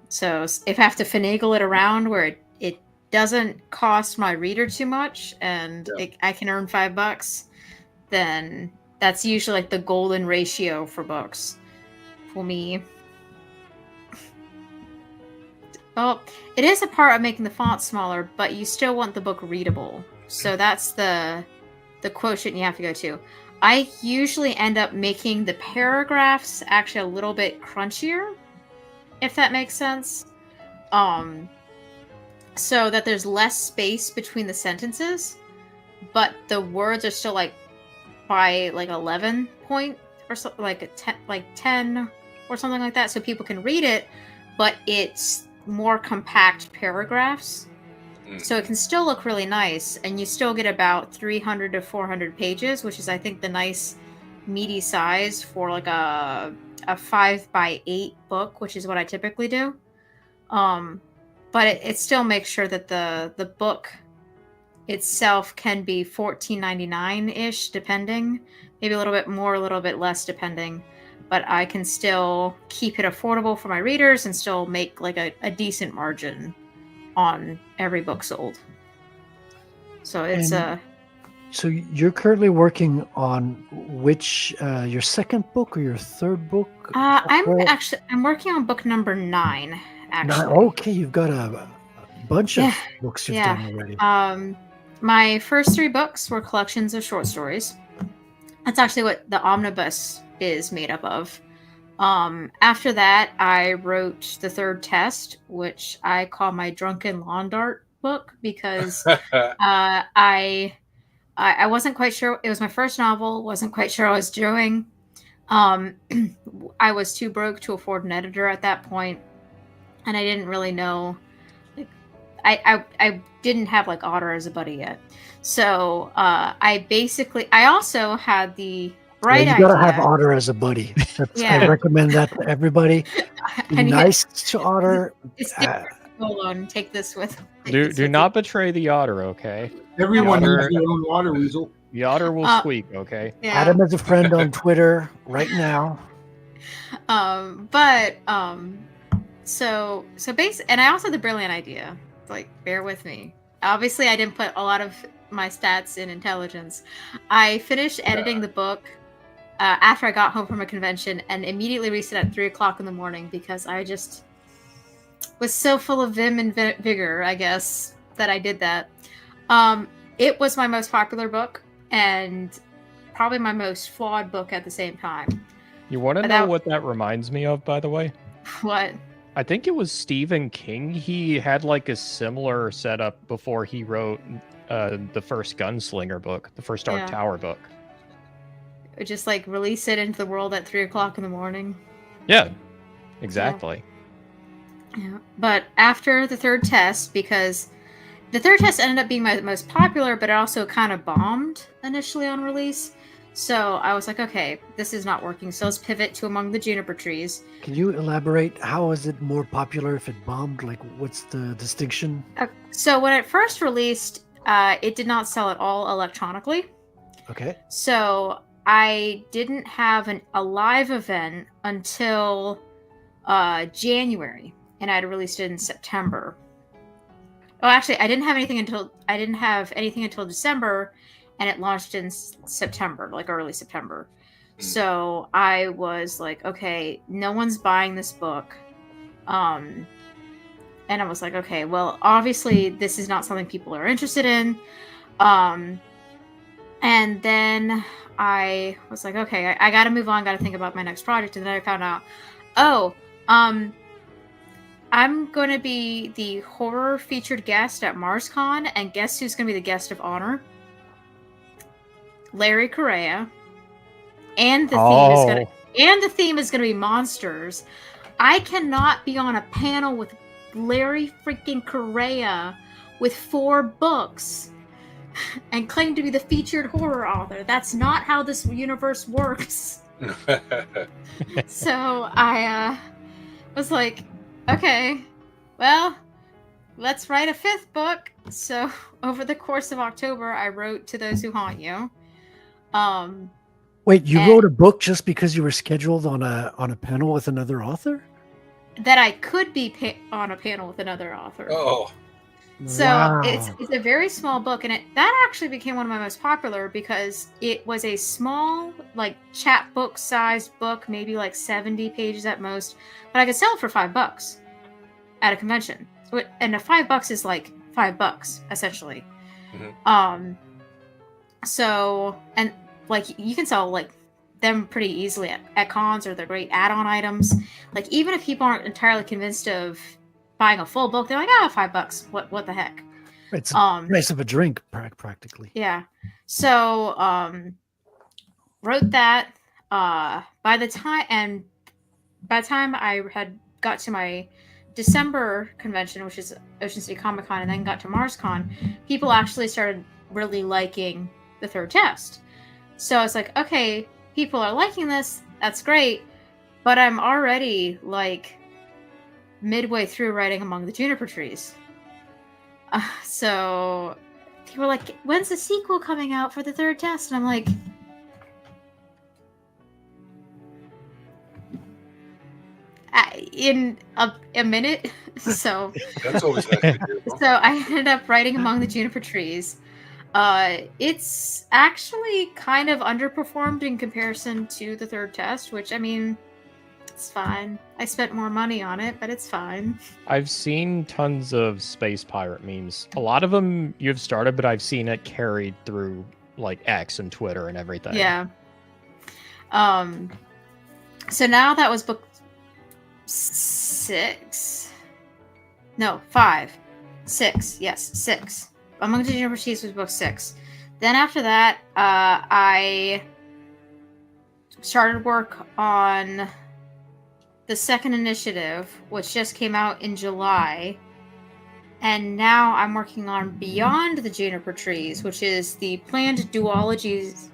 So if I have to finagle it around where it doesn't cost my reader too much and I can earn $5, then that's usually like the golden ratio for books for me. Well, it is a part of making the font smaller, but you still want the book readable. So that's the quotient you have to go to. I usually end up making the paragraphs actually a little bit crunchier, if that makes sense. So that there's less space between the sentences, but the words are still like by like 11 point or so, like a 10 or something like that, so people can read it, but it's more compact paragraphs, so it can still look really nice, and you still get about 300 to 400 pages, which is I think the nice meaty size for like a 5x8 book, which is what I typically do. But it still makes sure that the book itself can be $14.99-ish, depending, maybe a little bit more, a little bit less, depending. But I can still keep it affordable for my readers and still make like a decent margin on every book sold. So it's So you're currently working on which your second book or your third book? I'm working on book number 9. Actually, Okay, you've got a bunch of books you've done already. My first 3 books were collections of short stories. That's actually what the omnibus is made up of. After that, I wrote the third test, which I call my drunken lawn dart book, because I wasn't quite sure. It was my first novel. Wasn't quite sure what I was doing. I was too broke to afford an editor at that point, and I didn't really know. Like, I didn't have like Otter as a buddy yet, so I also had the right you gotta idea. have Otter as a buddy. I recommend that to everybody. Be nice to Otter. It's different. Hold on, take this with. Do not betray the otter, okay? Everyone The otter- has their own water weasel. The otter will squeak, okay? Yeah. Add him as a friend on Twitter right now. So basically, and I also had the brilliant idea. Like, bear with me. Obviously, I didn't put a lot of my stats in intelligence. I finished editing the book after I got home from a convention and immediately reset at 3:00 in the morning because I just was so full of vim and vigor, I guess, that I did that. It was my most popular book and probably my most flawed book at the same time. You want to know what that reminds me of, by the way? What? I think it was Stephen King. He had like a similar setup before he wrote the first Gunslinger book, the first Dark Tower book. Just like release it into the world at 3:00 in the morning. Yeah, exactly. Yeah. But after the third test, because the third test ended up being my most popular, but it also kind of bombed initially on release. So I was like, okay, this is not working. So let's pivot to Among the Juniper Trees. Can you elaborate? How is it more popular if it bombed? Like, what's the distinction? So when it first released, it did not sell at all electronically. Okay. So I didn't have a live event until January, and I had released it in September. Oh, actually, I didn't have anything until December, and it launched in September, like early September. So I was like, okay, no one's buying this book. And I was like, okay, well, obviously this is not something people are interested in. And then I was like, okay, I gotta move on, gotta think about my next project. And then I found out, I'm going to be the horror featured guest at MarsCon, and guess who's going to be the guest of honor? Larry Correa. And the theme is going to be monsters. I cannot be on a panel with Larry freaking Correa with 4 books and claim to be the featured horror author. That's not how this universe works. So I was like, okay, well, let's write a 5th book. So over the course of October, I wrote To Those Who Haunt You. Wait, you wrote a book just because you were scheduled on a panel with another author? That I could be on a panel with another author. Oh. So wow. it's a very small book, and that actually became one of my most popular because it was a small, like, chapbook sized book, maybe like 70 pages at most, but I could sell it for $5 at a convention. And the $5 is like $5 essentially. Mm-hmm. So, and like you can sell like them pretty easily at cons, or they're great add-on items. Like, even if people aren't entirely convinced of buying a full book, they're like, $5. What the heck? It's the price of a drink, practically. Yeah. So, wrote that. By the time I had got to my December convention, which is Ocean City Comic Con, and then got to MarsCon, people actually started really liking the 3rd test. So I was like, okay, people are liking this. That's great. But I'm already like midway through writing Among the Juniper Trees. So people were like, when's the sequel coming out for the 3rd test? And I'm like, in a minute. So That's always nice to hear. So I ended up writing Among the Juniper Trees. It's actually kind of underperformed in comparison to the 3rd test, which, I mean, it's fine. I spent more money on it, but it's fine. I've seen tons of space pirate memes. A lot of them you've started, but I've seen it carried through like X and Twitter and everything. Yeah. So now that was book 6. No, 5. 6. Yes, 6. Among the Juniper Trees was book 6. Then after that, I started work on the 2nd initiative, which just came out in July. And now I'm working on Beyond the Juniper Trees, which is the planned duology's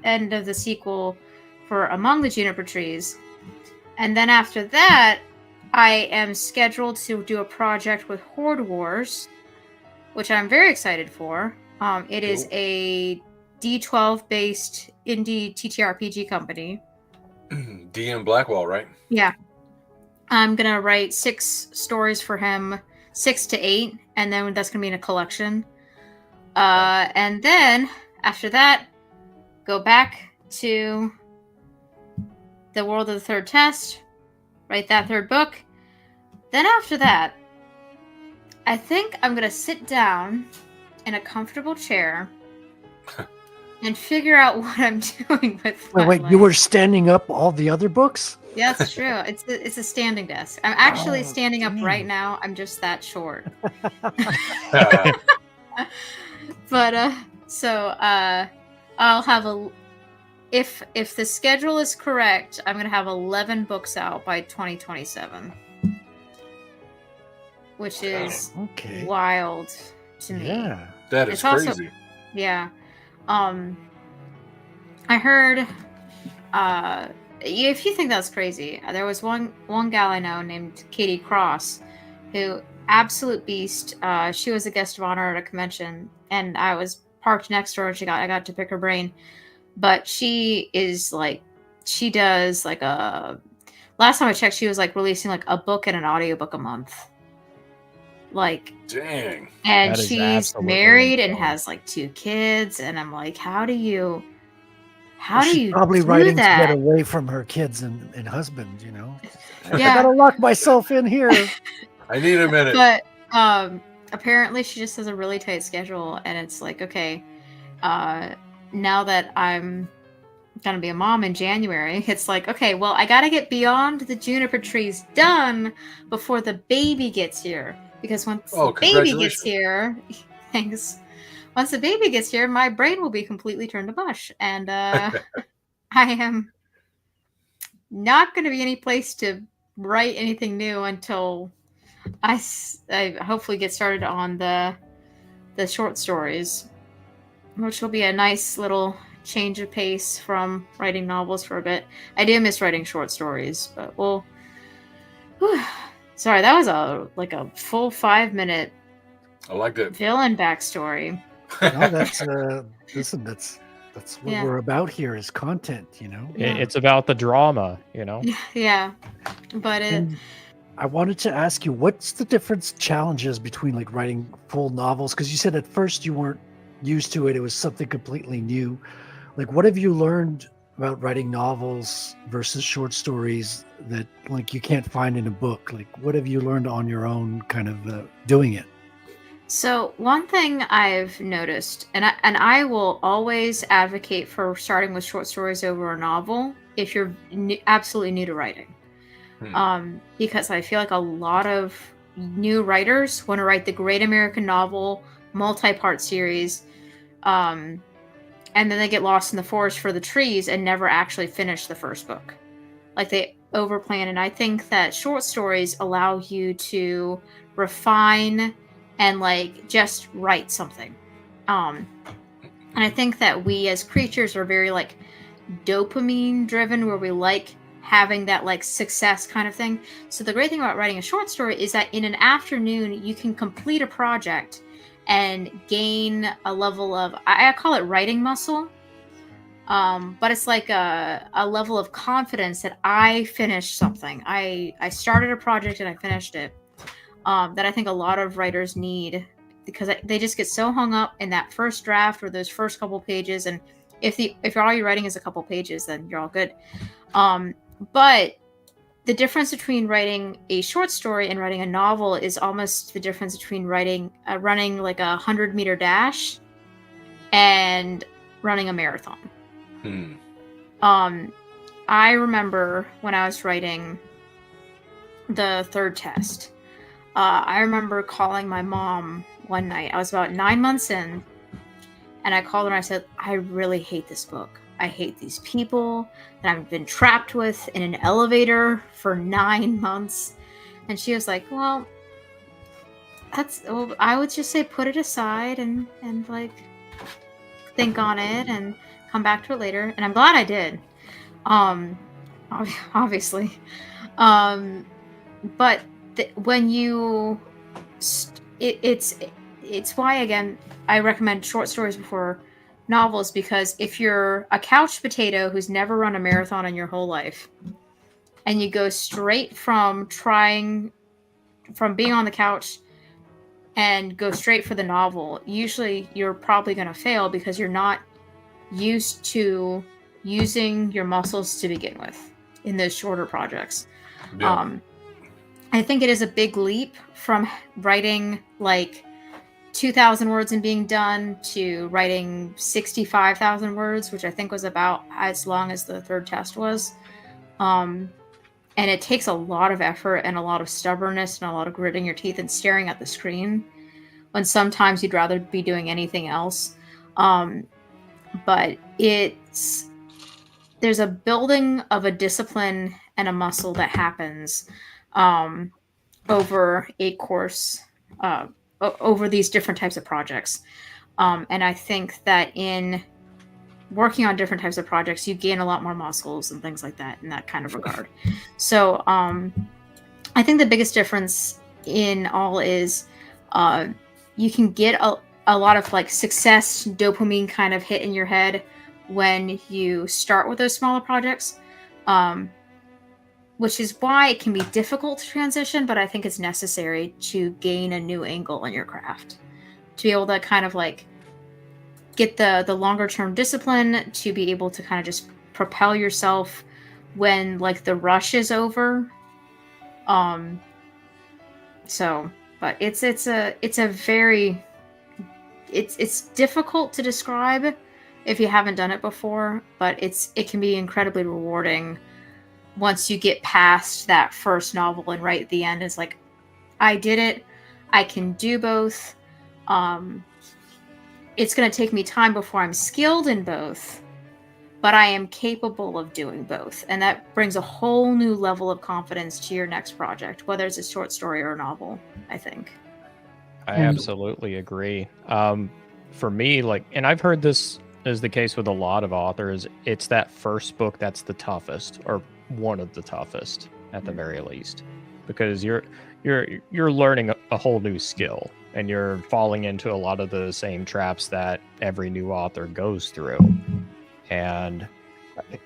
end of the sequel for Among the Juniper Trees. And then after that, I am scheduled to do a project with Horde Wars, which I'm very excited for. It is a D12 based indie TTRPG company. DM Blackwell, right? Yeah. I'm gonna write 6 stories for him, 6 to 8, and then that's gonna be in a collection. And then after that, go back to the world of the 3rd test, write that 3rd book. Then after that, I think I'm gonna sit down in a comfortable chair and figure out what I'm doing with my Wait, life. you were standing up all the other books? Yeah, that's true. It's a standing desk. I'm actually standing up right now. I'm just that short. But so I'll have if the schedule is correct, I'm gonna have 11 books out by 2027, which is wild to me. Yeah, that is It's crazy. also, yeah. I heard. If you think that's crazy, there was one gal I know named Katie Cross, who absolute beast. She was a guest of honor at a convention, and I was parked next door, and I got to pick her brain. But she is like, she does like a. Last time I checked, she was like releasing like a book and an audiobook a month. Like, dang. And she's married and has like 2 kids, and I'm like, how do you probably do writing that? to get away from her kids and husband, you know? Yeah. I gotta lock myself in here. I need a minute. But apparently she just has a really tight schedule, and it's like, okay, now that I'm gonna be a mom in January, it's like, okay, well, I gotta get beyond the juniper trees done before the baby gets here. Because once Oh, the baby gets congratulations. here, thanks. Once the baby gets here, my brain will be completely turned to mush, and I am not going to be any place to write anything new until I hopefully get started on the short stories, which will be a nice little change of pace from writing novels for a bit. I do miss writing short stories, but we'll. Sorry, that was a full 5-minute I liked it. villain backstory. No, that's listen, that's what Yeah. we're about here is content, you know. Yeah. It's about the drama, you know. Yeah, but And I wanted to ask you, what's the challenges between like writing full novels? Because you said at first you weren't used to it; it was something completely new. Like, what have you learned about writing novels versus short stories that like you can't find in a book? Like, what have you learned on your own, kind of doing it? So one thing I've noticed, and I will always advocate for starting with short stories over a novel if you're absolutely new to writing, because I feel like a lot of new writers want to write the great American novel, multi-part series, and then they get lost in the forest for the trees and never actually finish the first book. Like they overplan, and I think that short stories allow you to refine and like just write something. And I think that we as creatures are very like dopamine driven, where we like having that like success kind of thing. So the great thing about writing a short story is that in an afternoon you can complete a project and gain a level of, I call it writing muscle. But it's like a level of confidence that I finished something. I started a project and I finished it. That I think a lot of writers need, because they just get so hung up in that first draft or those first couple pages. And if all you're writing is a couple pages, then you're all good. But the difference between writing a short story and writing a novel is almost the difference between running like a 100-meter dash and running a marathon. I remember when I was writing the third test. I remember calling my mom one night. I was about 9 months in, and I called her and I said, I really hate this book. I hate these people that I've been trapped with in an elevator for 9 months. And she was like, well, I would just say put it aside and like think on it and come back to it later. And I'm glad I did. Obviously. But when you it's why, again, I recommend short stories before novels, because if you're a couch potato who's never run a marathon in your whole life and you go straight from being on the couch and go straight for the novel, usually you're probably going to fail because you're not used to using your muscles to begin with in those shorter projects. I think it is a big leap from writing like 2,000 words and being done to writing 65,000 words, which I think was about as long as the third test was. And it takes a lot of effort and a lot of stubbornness and a lot of gritting your teeth and staring at the screen when sometimes you'd rather be doing anything else. But there's a building of a discipline and a muscle that happens over a course, over these different types of projects. And I think that in working on different types of projects, you gain a lot more muscles and things like that in that kind of regard. So I think the biggest difference in all is you can get a lot of like success dopamine kind of hit in your head when you start with those smaller projects. Which is why it can be difficult to transition, but I think it's necessary to gain a new angle in your craft. To be able to kind of like get the longer term discipline, to be able to kind of just propel yourself when like the rush is over. But it's difficult to describe if you haven't done it before, but it can be incredibly rewarding once you get past that first novel and right at the end is like, I did it. I can do both. It's going to take me time before I'm skilled in both, but I am capable of doing both. And that brings a whole new level of confidence to your next project, whether it's a short story or a novel, I think. I absolutely agree. For me, like, and I've heard this is the case with a lot of authors, it's that first book that's the toughest, or one of the toughest at the very least, because you're learning a whole new skill, and you're falling into a lot of the same traps that every new author goes through. And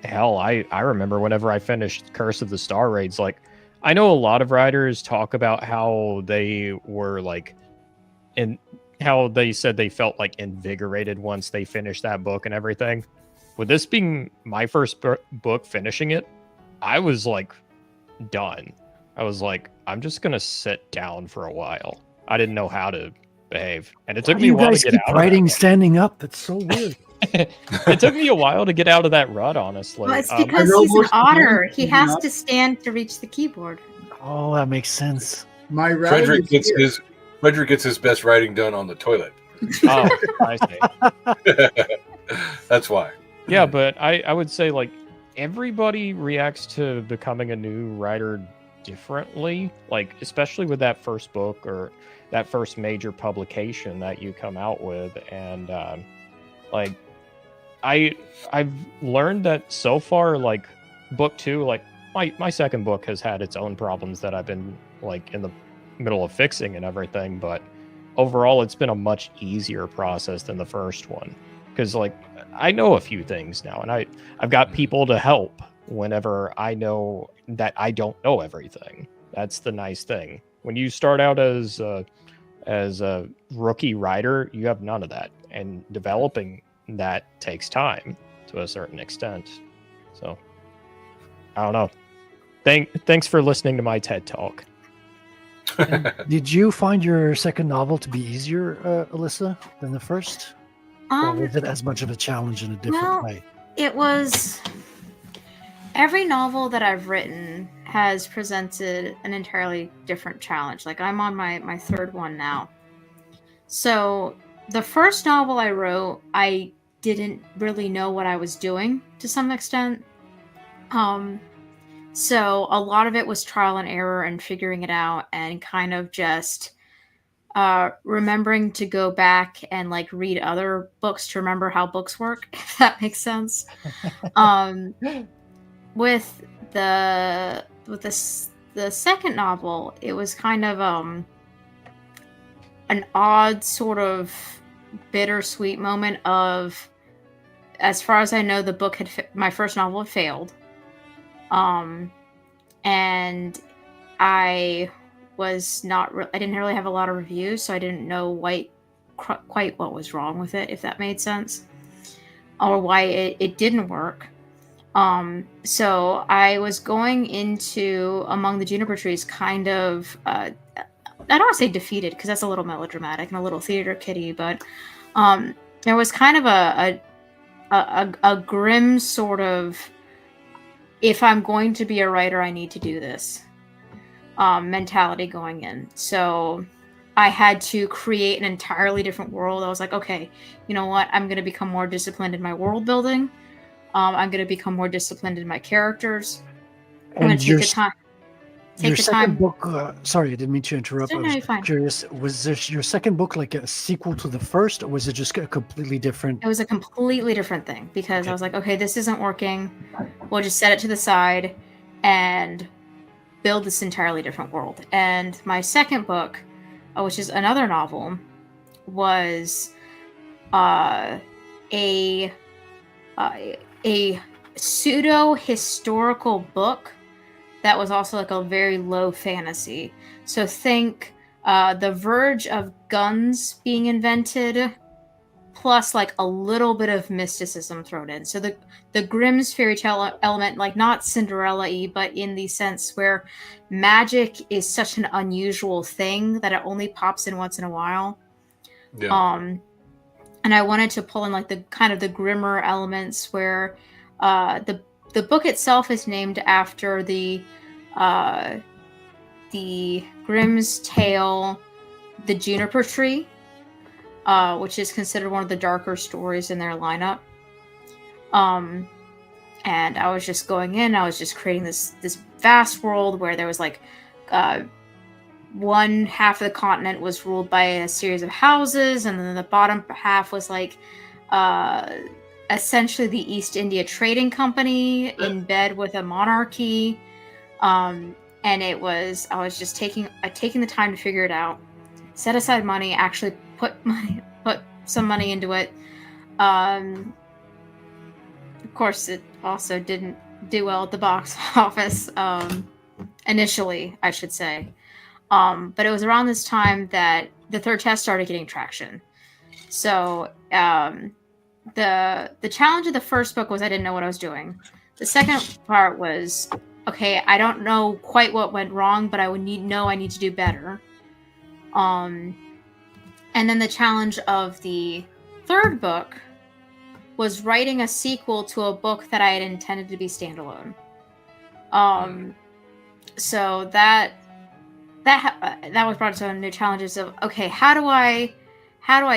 hell, I remember whenever I finished Curse of the Star Raids, like, I know a lot of writers talk about how they were like, and how they said they felt like invigorated once they finished that book and everything. With this being my first book, finishing it, I was like done. I was like, I'm just gonna sit down for a while. I didn't know how to behave, and it took me a while to get out. Writing standing up. That's so weird. It took me a while to get out of that rut, honestly. Well, it's because he's an otter. He has to stand to reach the keyboard. Oh, that makes sense. My Frederic gets his best writing done on the toilet. Oh, I see. That's why. Yeah, but I would say, like, everybody reacts to becoming a new writer differently, like, especially with that first book or that first major publication that you come out with. And like, I've learned that so far, like, book 2, like, my second book has had its own problems that I've been like in the middle of fixing and everything, but overall it's been a much easier process than the first one, because like I know a few things now, and I've got people to help whenever I know that I don't know everything. That's the nice thing. When you start out as a rookie writer, you have none of that, and developing that takes time to a certain extent. So I don't know. Thanks for listening to my TED Talk. Did you find your second novel to be easier, Alyssa, than the first? Or was it as much of a challenge in a different way? It was. Every novel that I've written has presented an entirely different challenge. Like, I'm on my third one now. So the first novel I wrote, I didn't really know what I was doing to some extent. So a lot of it was trial and error and figuring it out, and kind of just remembering to go back and like read other books to remember how books work, if that makes sense. With the second novel, it was kind of an odd sort of bittersweet moment of, as far as I know, the book my first novel had failed. And I was I didn't really have a lot of reviews, so I didn't know quite what was wrong with it, if that made sense, or why it didn't work. So I was going into Among the Juniper Trees kind of, I don't want to say defeated, because that's a little melodramatic and a little theater kitty, but there was kind of a grim sort of, if I'm going to be a writer, I need to do this mentality going in. So I had to create an entirely different world. I was like, okay, you know what? I'm going to become more disciplined in my world building. I'm going to become more disciplined in my characters. I'm going to take the time. Your second book, sorry, I didn't mean to interrupt. No, I was you're fine. curious, was this your second book like a sequel to the first, or was it just a completely different? It was a completely different thing, because I was like, okay, this isn't working. We'll just set it to the side and build this entirely different world. And my second book, which is another novel, was a pseudo-historical book that was also like a very low fantasy. So think the verge of guns being invented, plus like a little bit of mysticism thrown in. So the Grimm's fairy tale element, like not Cinderella-y, but in the sense where magic is such an unusual thing that it only pops in once in a while. Yeah. and I wanted to pull in like the kind of the grimmer elements where the book itself is named after the Grimm's tale, The Juniper Tree, which is considered one of the darker stories in their lineup. And I was just going in, I was just creating this vast world where there was like one half of the continent was ruled by a series of houses, and then the bottom half was like essentially the East India Trading Company in bed with a monarchy. And I was just taking the time to figure it out, set aside money, actually put some money into it. Of course, it also didn't do well at the box office, initially, I should say. But it was around this time that the third test started getting traction. So the challenge of the first book was I didn't know what I was doing. The second part was, okay, I don't know quite what went wrong, but I need to do better. And then the challenge of the third book was writing a sequel to a book that I had intended to be standalone. So that was brought to some new challenges of, okay, how do I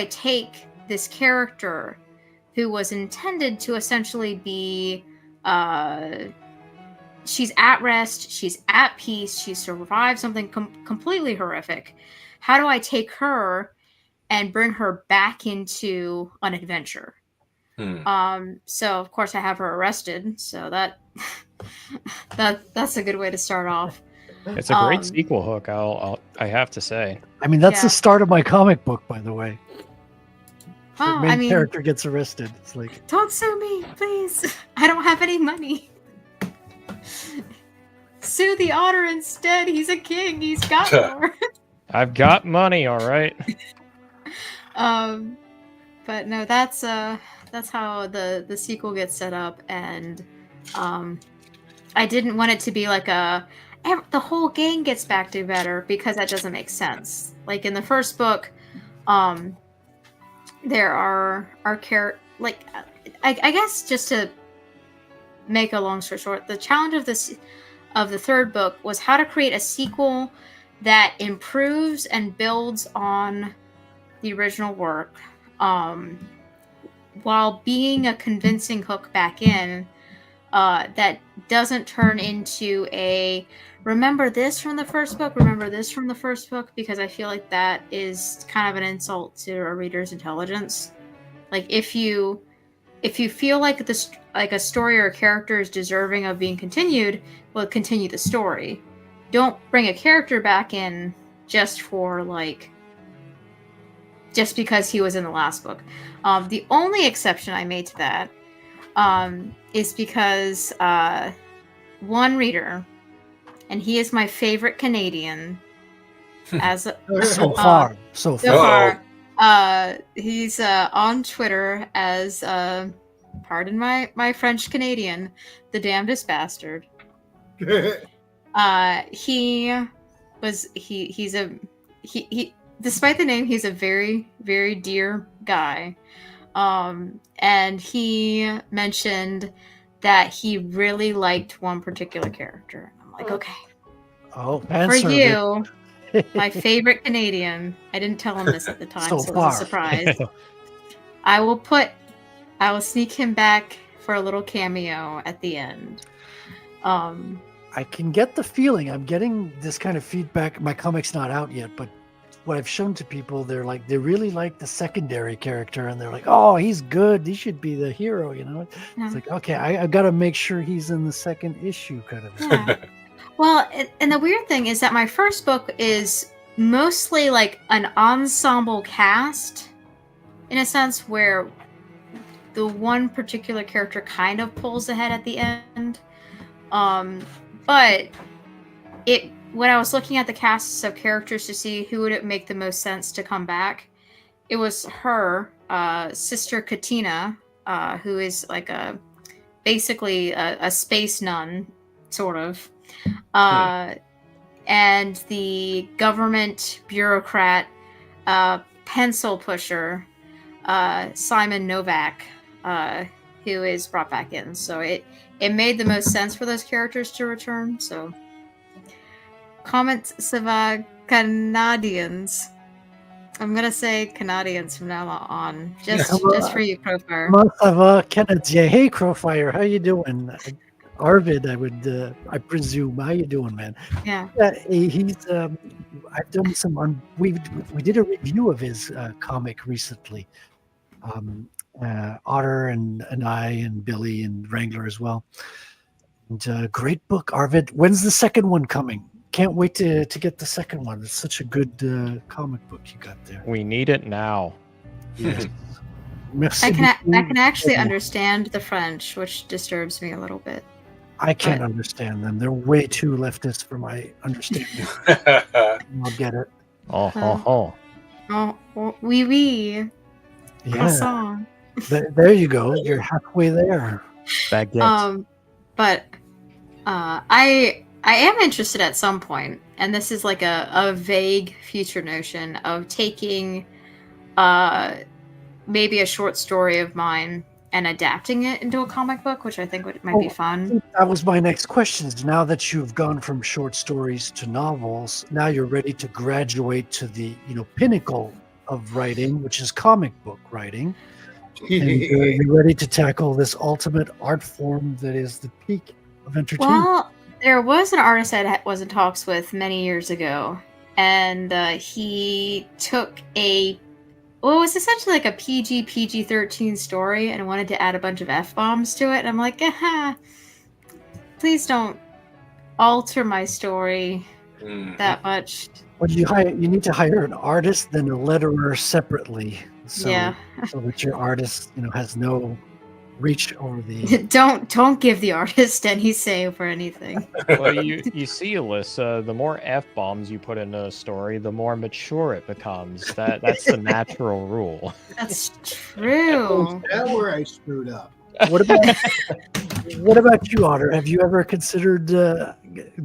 take this character who was intended to essentially be she's at rest, she's at peace, she survived something completely horrific. How do I take her and bring her back into an adventure? So of course I have her arrested, so that's a good way to start off. It's a great sequel hook, I have to say. I mean, that's the start of my comic book, by the way. Well, the main character gets arrested. It's like, don't sue me, please. I don't have any money. Sue the otter instead. He's a king. He's got more. I've got money, all right. But no, that's how the sequel gets set up, and I didn't want it to be like the whole gang gets back together, because that doesn't make sense. Like in the first book, there are like I guess, just to make a long story short, the challenge of the third book was how to create a sequel that improves and builds on the original work, while being a convincing hook back in, that doesn't turn into a remember this from the first book, because I feel like that is kind of an insult to a reader's intelligence. Like if you feel like a story or a character is deserving of being continued, well, continue the story. Don't bring a character back in just because he was in the last book. The only exception I made to that is because one reader, and he is my favorite Canadian, so far. He's on Twitter as pardon my French Canadian, the damnedest bastard. He despite the name, he's a very, very dear guy. And he mentioned that he really liked one particular character. I'm like, okay. Oh, for you, my favorite Canadian. I didn't tell him this at the time, so it was a surprise. I will sneak him back for a little cameo at the end. I can get the feeling, I'm getting this kind of feedback. My comic's not out yet, but what I've shown to people, they really like the secondary character, and they're like, oh, he's good, he should be the hero, Yeah. It's like, okay, I've got to make sure he's in the second issue, kind of. Yeah. Well, and the weird thing is that my first book is mostly like an ensemble cast, in a sense, where the one particular character kind of pulls ahead at the end. But when I was looking at the casts of characters to see who would it make the most sense to come back, it was her, Sister Katina, who is like basically a space nun, sort of. And the government bureaucrat, pencil pusher, Simon Novak, who is brought back in. So it made the most sense for those characters to return. So, comment Sava Canadians. I'm gonna say Canadians from now on, just for you, Crowfire. Sava Canadien. Hey, Crowfire, how you doing? Arvid, I presume. How you doing, man? Yeah. He's. I've done some. We did a review of his comic recently. Otter and I and Billy and Wrangler as well. And great book, Arvid. When's the second one coming? Can't wait to get the second one. It's such a good comic book you got there. We need it now. Yes. I can actually understand the French, which disturbs me a little bit. I can't understand them. They're way too leftist for my understanding. I'll get it. Oh. Oui, oui. Yeah. Croissant. There you go. You're halfway there. Baguette. But I am interested at some point, and this is like a vague future notion of taking maybe a short story of mine and adapting it into a comic book, which I think might be fun. That was my next question. Is now that you've gone from short stories to novels, now you're ready to graduate to the pinnacle of writing, which is comic book writing. And you're ready to tackle this ultimate art form that is the peak of entertainment. Well, there was an artist I was in talks with many years ago, and he took it was essentially like a PG-13 story and wanted to add a bunch of F-bombs to it. And I'm like, please don't alter my story that much. Well, you need to hire an artist, then a letterer separately. So that your artist, has no reach over the. Don't give the artist any say over anything. Well, you see, Alyssa, the more F-bombs you put into a story, the more mature it becomes. That's the natural rule. That's true. That's where I screwed up. What about you, Otter? Have you ever considered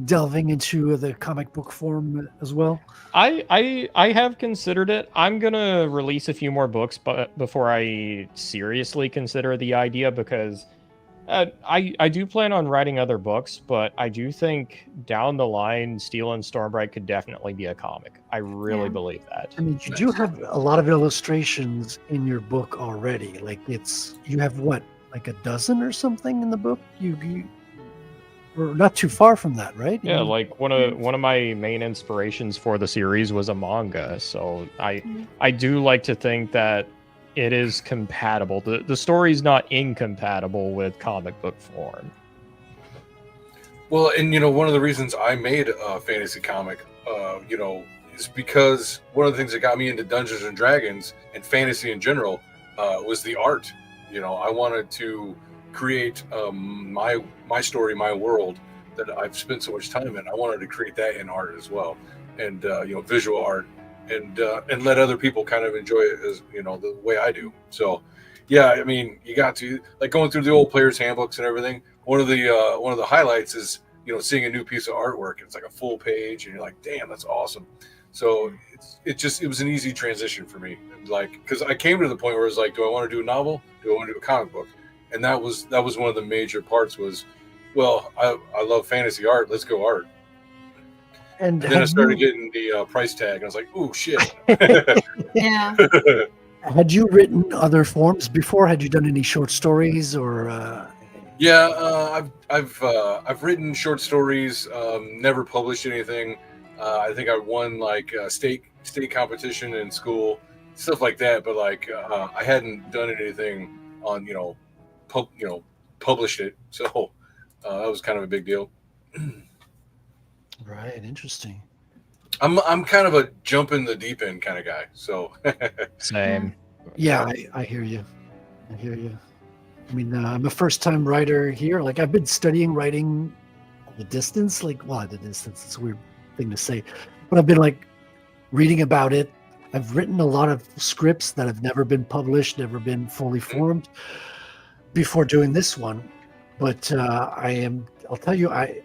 delving into the comic book form as well? I have considered it. I'm gonna release a few more books, but before I seriously consider the idea, because I do plan on writing other books, but I do think down the line, Steel and Stormbright could definitely be a comic. I really believe that. I mean, you do have a lot of illustrations in your book already. Like you have what? Like a dozen or something in the book? We're not too far from that, right? Yeah, like one of my main inspirations for the series was a manga, so I do like to think that it is compatible. The story's not incompatible with comic book form. Well, and one of the reasons I made a fantasy comic, is because one of the things that got me into Dungeons and Dragons and fantasy in general was the art. I wanted to create my story, my world that I've spent so much time in. I wanted to create that in art as well, and visual art, and let other people kind of enjoy it as the way I do. So, yeah, I mean, you got to like going through the old players' handbooks and everything. One of the highlights is seeing a new piece of artwork. It's like a full page, and you're like, damn, that's awesome. So it was an easy transition for me, like because I came to the point where it was like, do I want to do a novel? Do I want to do a comic book? And that was one of the major parts was, well, I love fantasy art. Let's go art. And then I started getting the price tag, and I was like, "Ooh, shit!" Yeah. Had you written other forms before? Had you done any short stories or? Yeah, I've written short stories. Never published anything. I think I won like a state competition in school, stuff like that. But like I hadn't done anything on published it. So that was kind of a big deal. Right, interesting. I'm kind of a jump in the deep end kind of guy. So Same. Yeah, I hear you. I mean, I'm a first-time writer here. Like, I've been studying writing at a distance. At a distance, it's a weird thing to say. But I've been, reading about it. I've written a lot of scripts that have never been published, never been fully formed before doing this one. But I'll tell you, I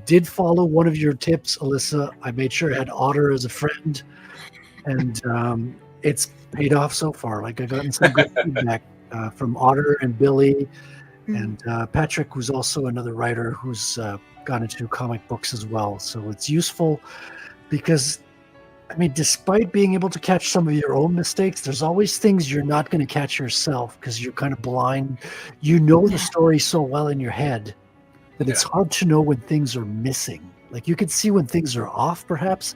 did follow one of your tips, Alyssa. I made sure I had Otter as a friend. And it's paid off so far. Like, I've gotten some good feedback from Otter and Billy, and Patrick, who's also another writer who's gone into comic books as well. So it's useful because, I mean, despite being able to catch some of your own mistakes, there's always things you're not going to catch yourself because you're kind of blind. You know the story so well in your head that it's hard to know when things are missing. Like, you can see when things are off, perhaps,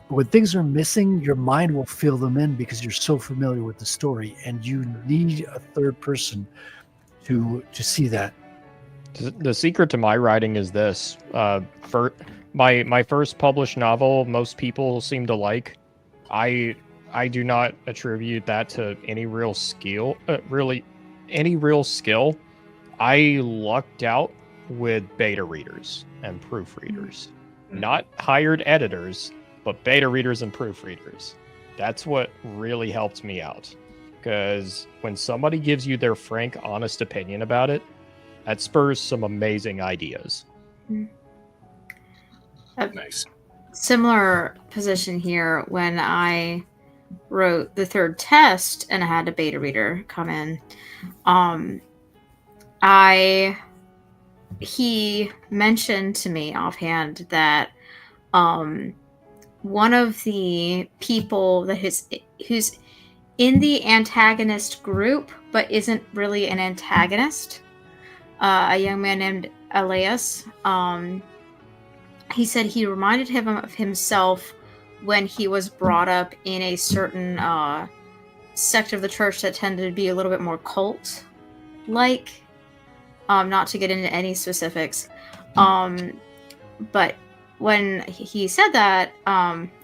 but when things are missing, your mind will fill them in because you're so familiar with the story, and you need a third person to see that. The secret to my writing is this. For my first published novel, most people seem to like. I do not attribute that to any real skill. Any real skill. I lucked out with beta readers and proofreaders, not hired editors, but beta readers and proofreaders. That's what really helped me out. Because when somebody gives you their frank, honest opinion about it, that spurs some amazing ideas. Nice. Similar position here when I wrote the third test and I had a beta reader come in. He mentioned to me offhand that one of the people that who's in the antagonist group but isn't really an antagonist, a young man named Alyssa, he said he reminded him of himself when he was brought up in a certain sect of the church that tended to be a little bit more cult-like. Not to get into any specifics. But when he said that,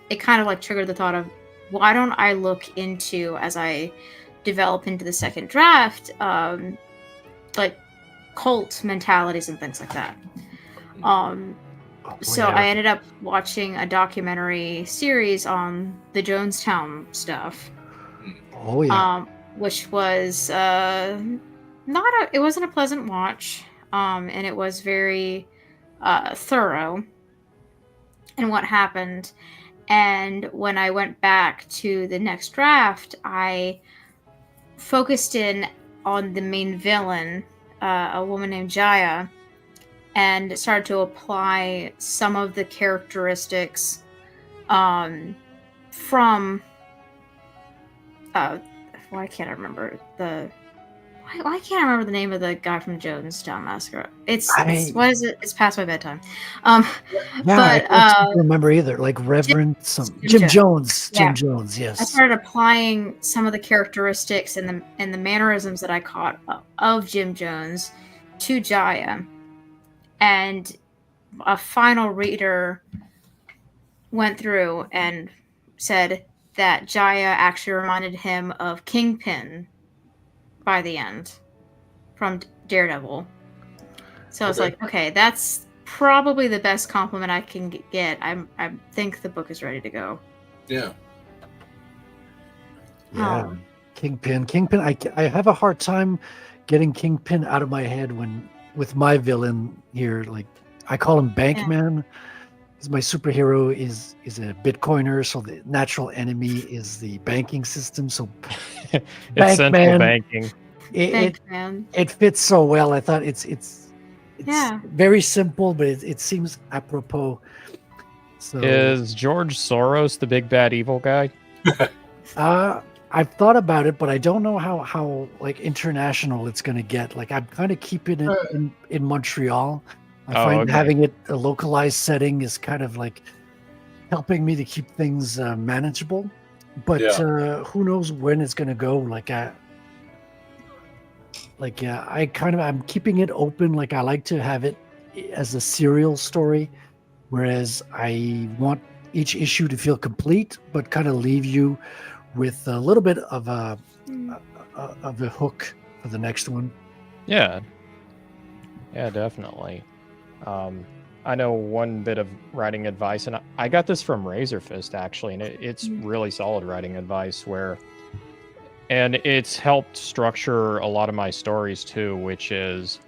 it kind of like triggered the thought of, why don't I look into, as I develop into the second draft, like cult mentalities and things like that. I ended up watching a documentary series on the Jonestown stuff. Oh yeah. Which was it wasn't a pleasant watch, and it was very thorough in what happened. And when I went back to the next draft, I focused in on the main villain, a woman named Jaya, and started to apply some of the characteristics from why can't I remember the name of the guy from Jonestown Massacre? What is it? It's past my bedtime. I don't remember either. Like Reverend Jim Jones. Yeah. Jim Jones, yes. I started applying some of the characteristics and the mannerisms that I caught of Jim Jones to Jaya. And a final reader went through and said that Jaya actually reminded him of Kingpin by the end from Daredevil. So I was like, okay, that's probably the best compliment I can get. I think the book is ready to go. Yeah. Yeah. Kingpin. I have a hard time getting Kingpin out of my head with my villain here. Like, I call him Bankman. My superhero is a Bitcoiner, so the natural enemy is the banking system. So it's central banking. It fits so well. I thought it's very simple, but it seems apropos. So, is George Soros the big bad evil guy? I've thought about it, but I don't know how like international it's going to get. Like, I'm kind of keeping it in Montreal. I find having it a localized setting is kind of like helping me to keep things manageable. But who knows when it's going to go? I'm keeping it open. Like, I like to have it as a serial story, whereas I want each issue to feel complete, but kind of leave you with a little bit of a hook for the next one. Yeah, definitely. I know one bit of writing advice, and I got this from Razor Fist actually, and it's really solid writing advice and it's helped structure a lot of my stories too, which is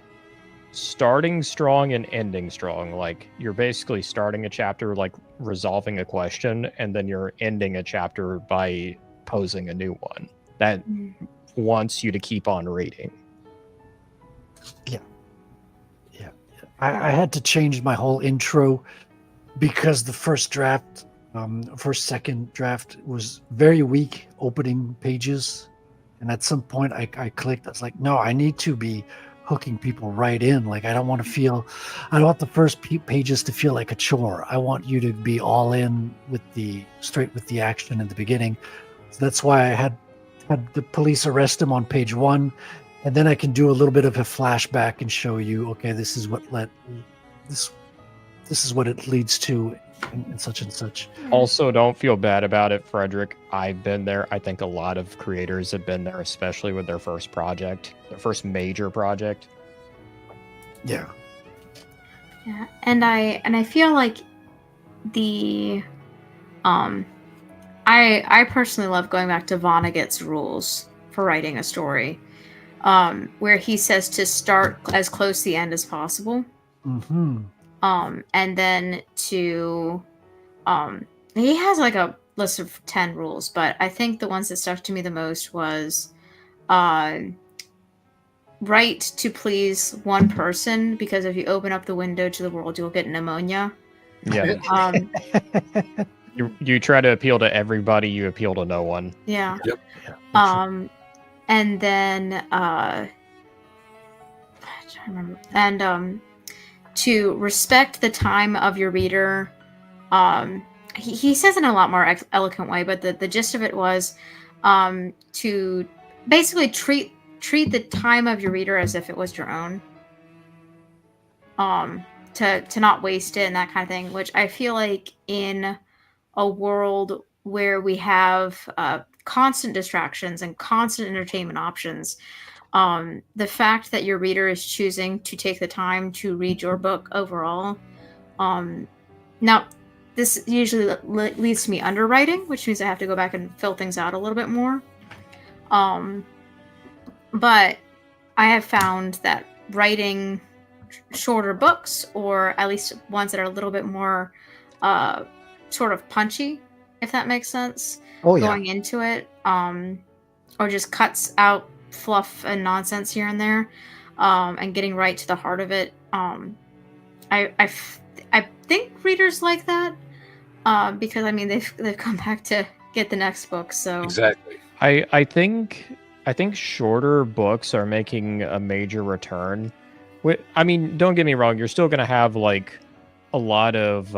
starting strong and ending strong. Like, you're basically starting a chapter like resolving a question, and then you're ending a chapter by proposing a new one that wants you to keep on reading. I had to change my whole intro because the first second draft was very weak opening pages. And at some point I clicked, I was like, no, I need to be hooking people right in. Like, I don't want the first pages to feel like a chore. I want you to be all in straight with the action in the beginning. So that's why I had the police arrest him on page 1. And then I can do a little bit of a flashback and show you, okay, this is what this is what it leads to, and such and such. Also, don't feel bad about it, Frederic. I've been there. I think a lot of creators have been there, especially with their first project, their first major project. Yeah. Yeah, and I feel like the I personally love going back to Vonnegut's rules for writing a story. Where he says to start as close to the end as possible. Mm-hmm. And then to, he has like a list of 10 rules, but I think the ones that stuck to me the most was, write to please one person, because if you open up the window to the world, you'll get pneumonia. Yeah. You try to appeal to everybody, you appeal to no one. Yeah. Yep. And then I don't remember. And to respect the time of your reader. He says it in a lot more eloquent way, but the gist of it was to basically treat the time of your reader as if it was your own. To not waste it and that kind of thing, which I feel like in a world where we have constant distractions and constant entertainment options, the fact that your reader is choosing to take the time to read your book overall. Now, this usually leads to me underwriting, which means I have to go back and fill things out a little bit more. But I have found that writing shorter books, or at least ones that are a little bit more sort of punchy, if that makes sense, going into it, or just cuts out fluff and nonsense here and there, and getting right to the heart of it. I think readers like that, because I mean they've come back to get the next book. So Exactly. I think shorter books are making a major return. I mean, don't get me wrong, you're still going to have like a lot of,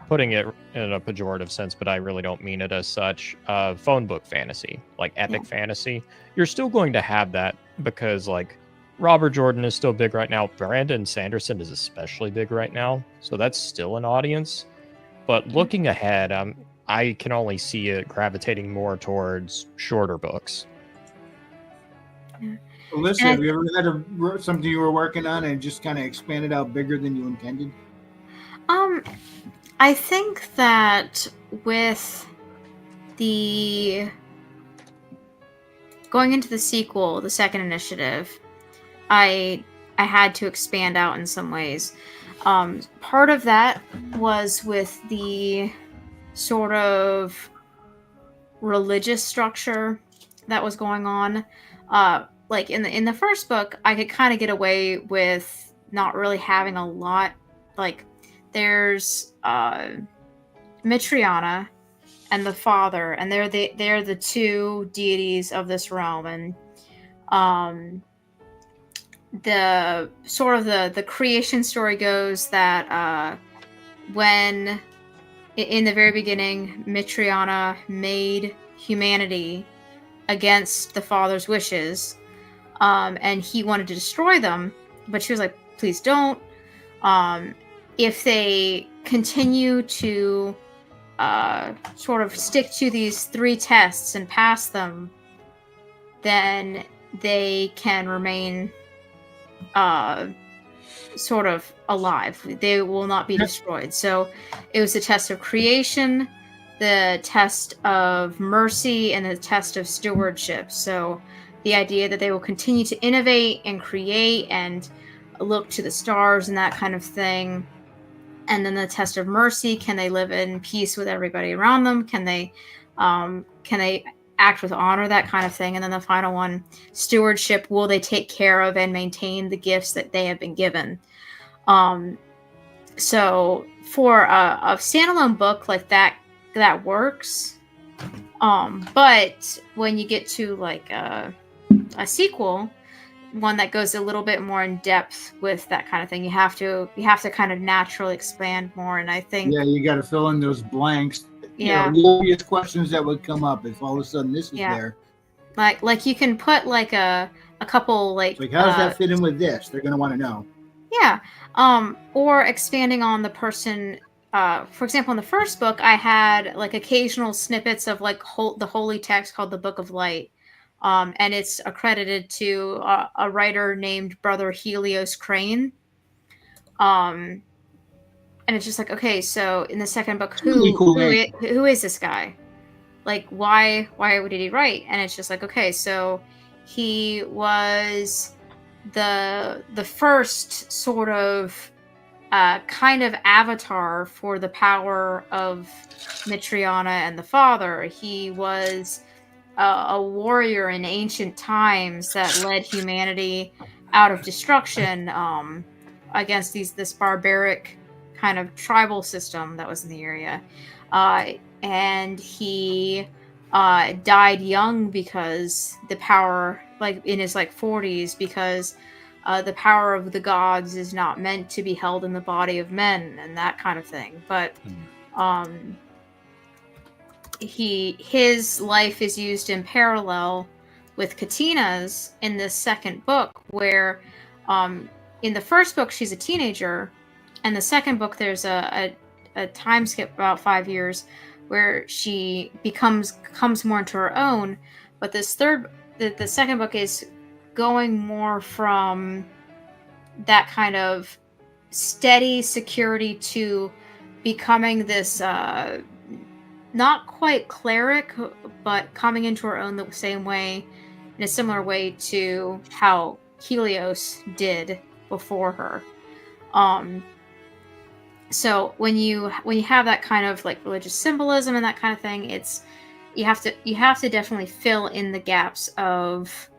putting it in a pejorative sense, but I really don't mean it as such, phone book fantasy, like epic fantasy. You're still going to have that because like Robert Jordan is still big right now. Brandon Sanderson is especially big right now. So that's still an audience. But looking ahead, I can only see it gravitating more towards shorter books. Alyssa, have you ever had something you were working on and it just kind of expanded out bigger than you intended? I think that with the going into the sequel, the second initiative, I had to expand out in some ways. Part of that was with the sort of religious structure that was going on. Like in the first book, I could kind of get away with not really having a lot. Like there's Mitriana and the father, and they're the two deities of this realm, and the sort of the creation story goes that when in the very beginning Mitriana made humanity against the father's wishes, and he wanted to destroy them, but she was like, please don't. If they continue to sort of stick to these 3 tests and pass them, then they can remain sort of alive. They will not be destroyed. So it was the test of creation, the test of mercy, and the test of stewardship. So the idea that they will continue to innovate and create and look to the stars and that kind of thing. And then the test of mercy: can they live in peace with everybody around them? Can they act with honor, that kind of thing. And then the final one, stewardship, will they take care of and maintain the gifts that they have been given? So for a standalone book like that works. But when you get to like a sequel, one that goes a little bit more in depth with that kind of thing, you have to kind of naturally expand more. And I think you got to fill in those blanks. Yeah, the obvious questions that would come up if all of a sudden this is there. Like you can put like a couple like how does that fit in with this? They're going to want to know. Yeah. Or expanding on the person. For example, in the first book, I had like occasional snippets of like the holy text called the Book of Light. And it's accredited to a writer named Brother Helios Crane. And it's just like, okay, so in the second book, who is this guy? Like, why would he write? And it's just like, okay, so he was the first sort of kind of avatar for the power of Mitriana and the Father. He was a warrior in ancient times that led humanity out of destruction against this barbaric kind of tribal system that was in the area. And he died young because the power, like in his like 40s, because the power of the gods is not meant to be held in the body of men and that kind of thing. But his life is used in parallel with Katina's in this second book, where in the first book she's a teenager, and the second book there's a time skip about 5 years where she comes more into her own. But this the second book is going more from that kind of steady security to becoming this not quite cleric, but coming into her own the same way, in a similar way to how Helios did before her. So when you have that kind of like religious symbolism and that kind of thing, it's you have to definitely fill in the gaps of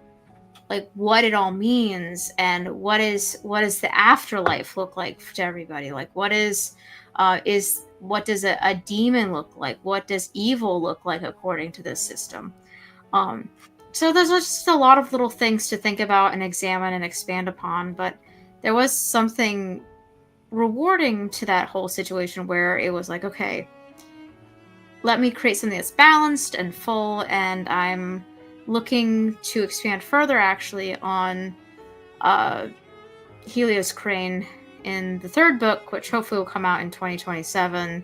like what it all means and what does the afterlife look like to everybody? Like what does a demon look like? What does evil look like according to this system? So there's just a lot of little things to think about and examine and expand upon, but there was something rewarding to that whole situation where it was like, okay, let me create something that's balanced and full, and I'm looking to expand further actually on Helios Crane in the third book, which hopefully will come out in 2027,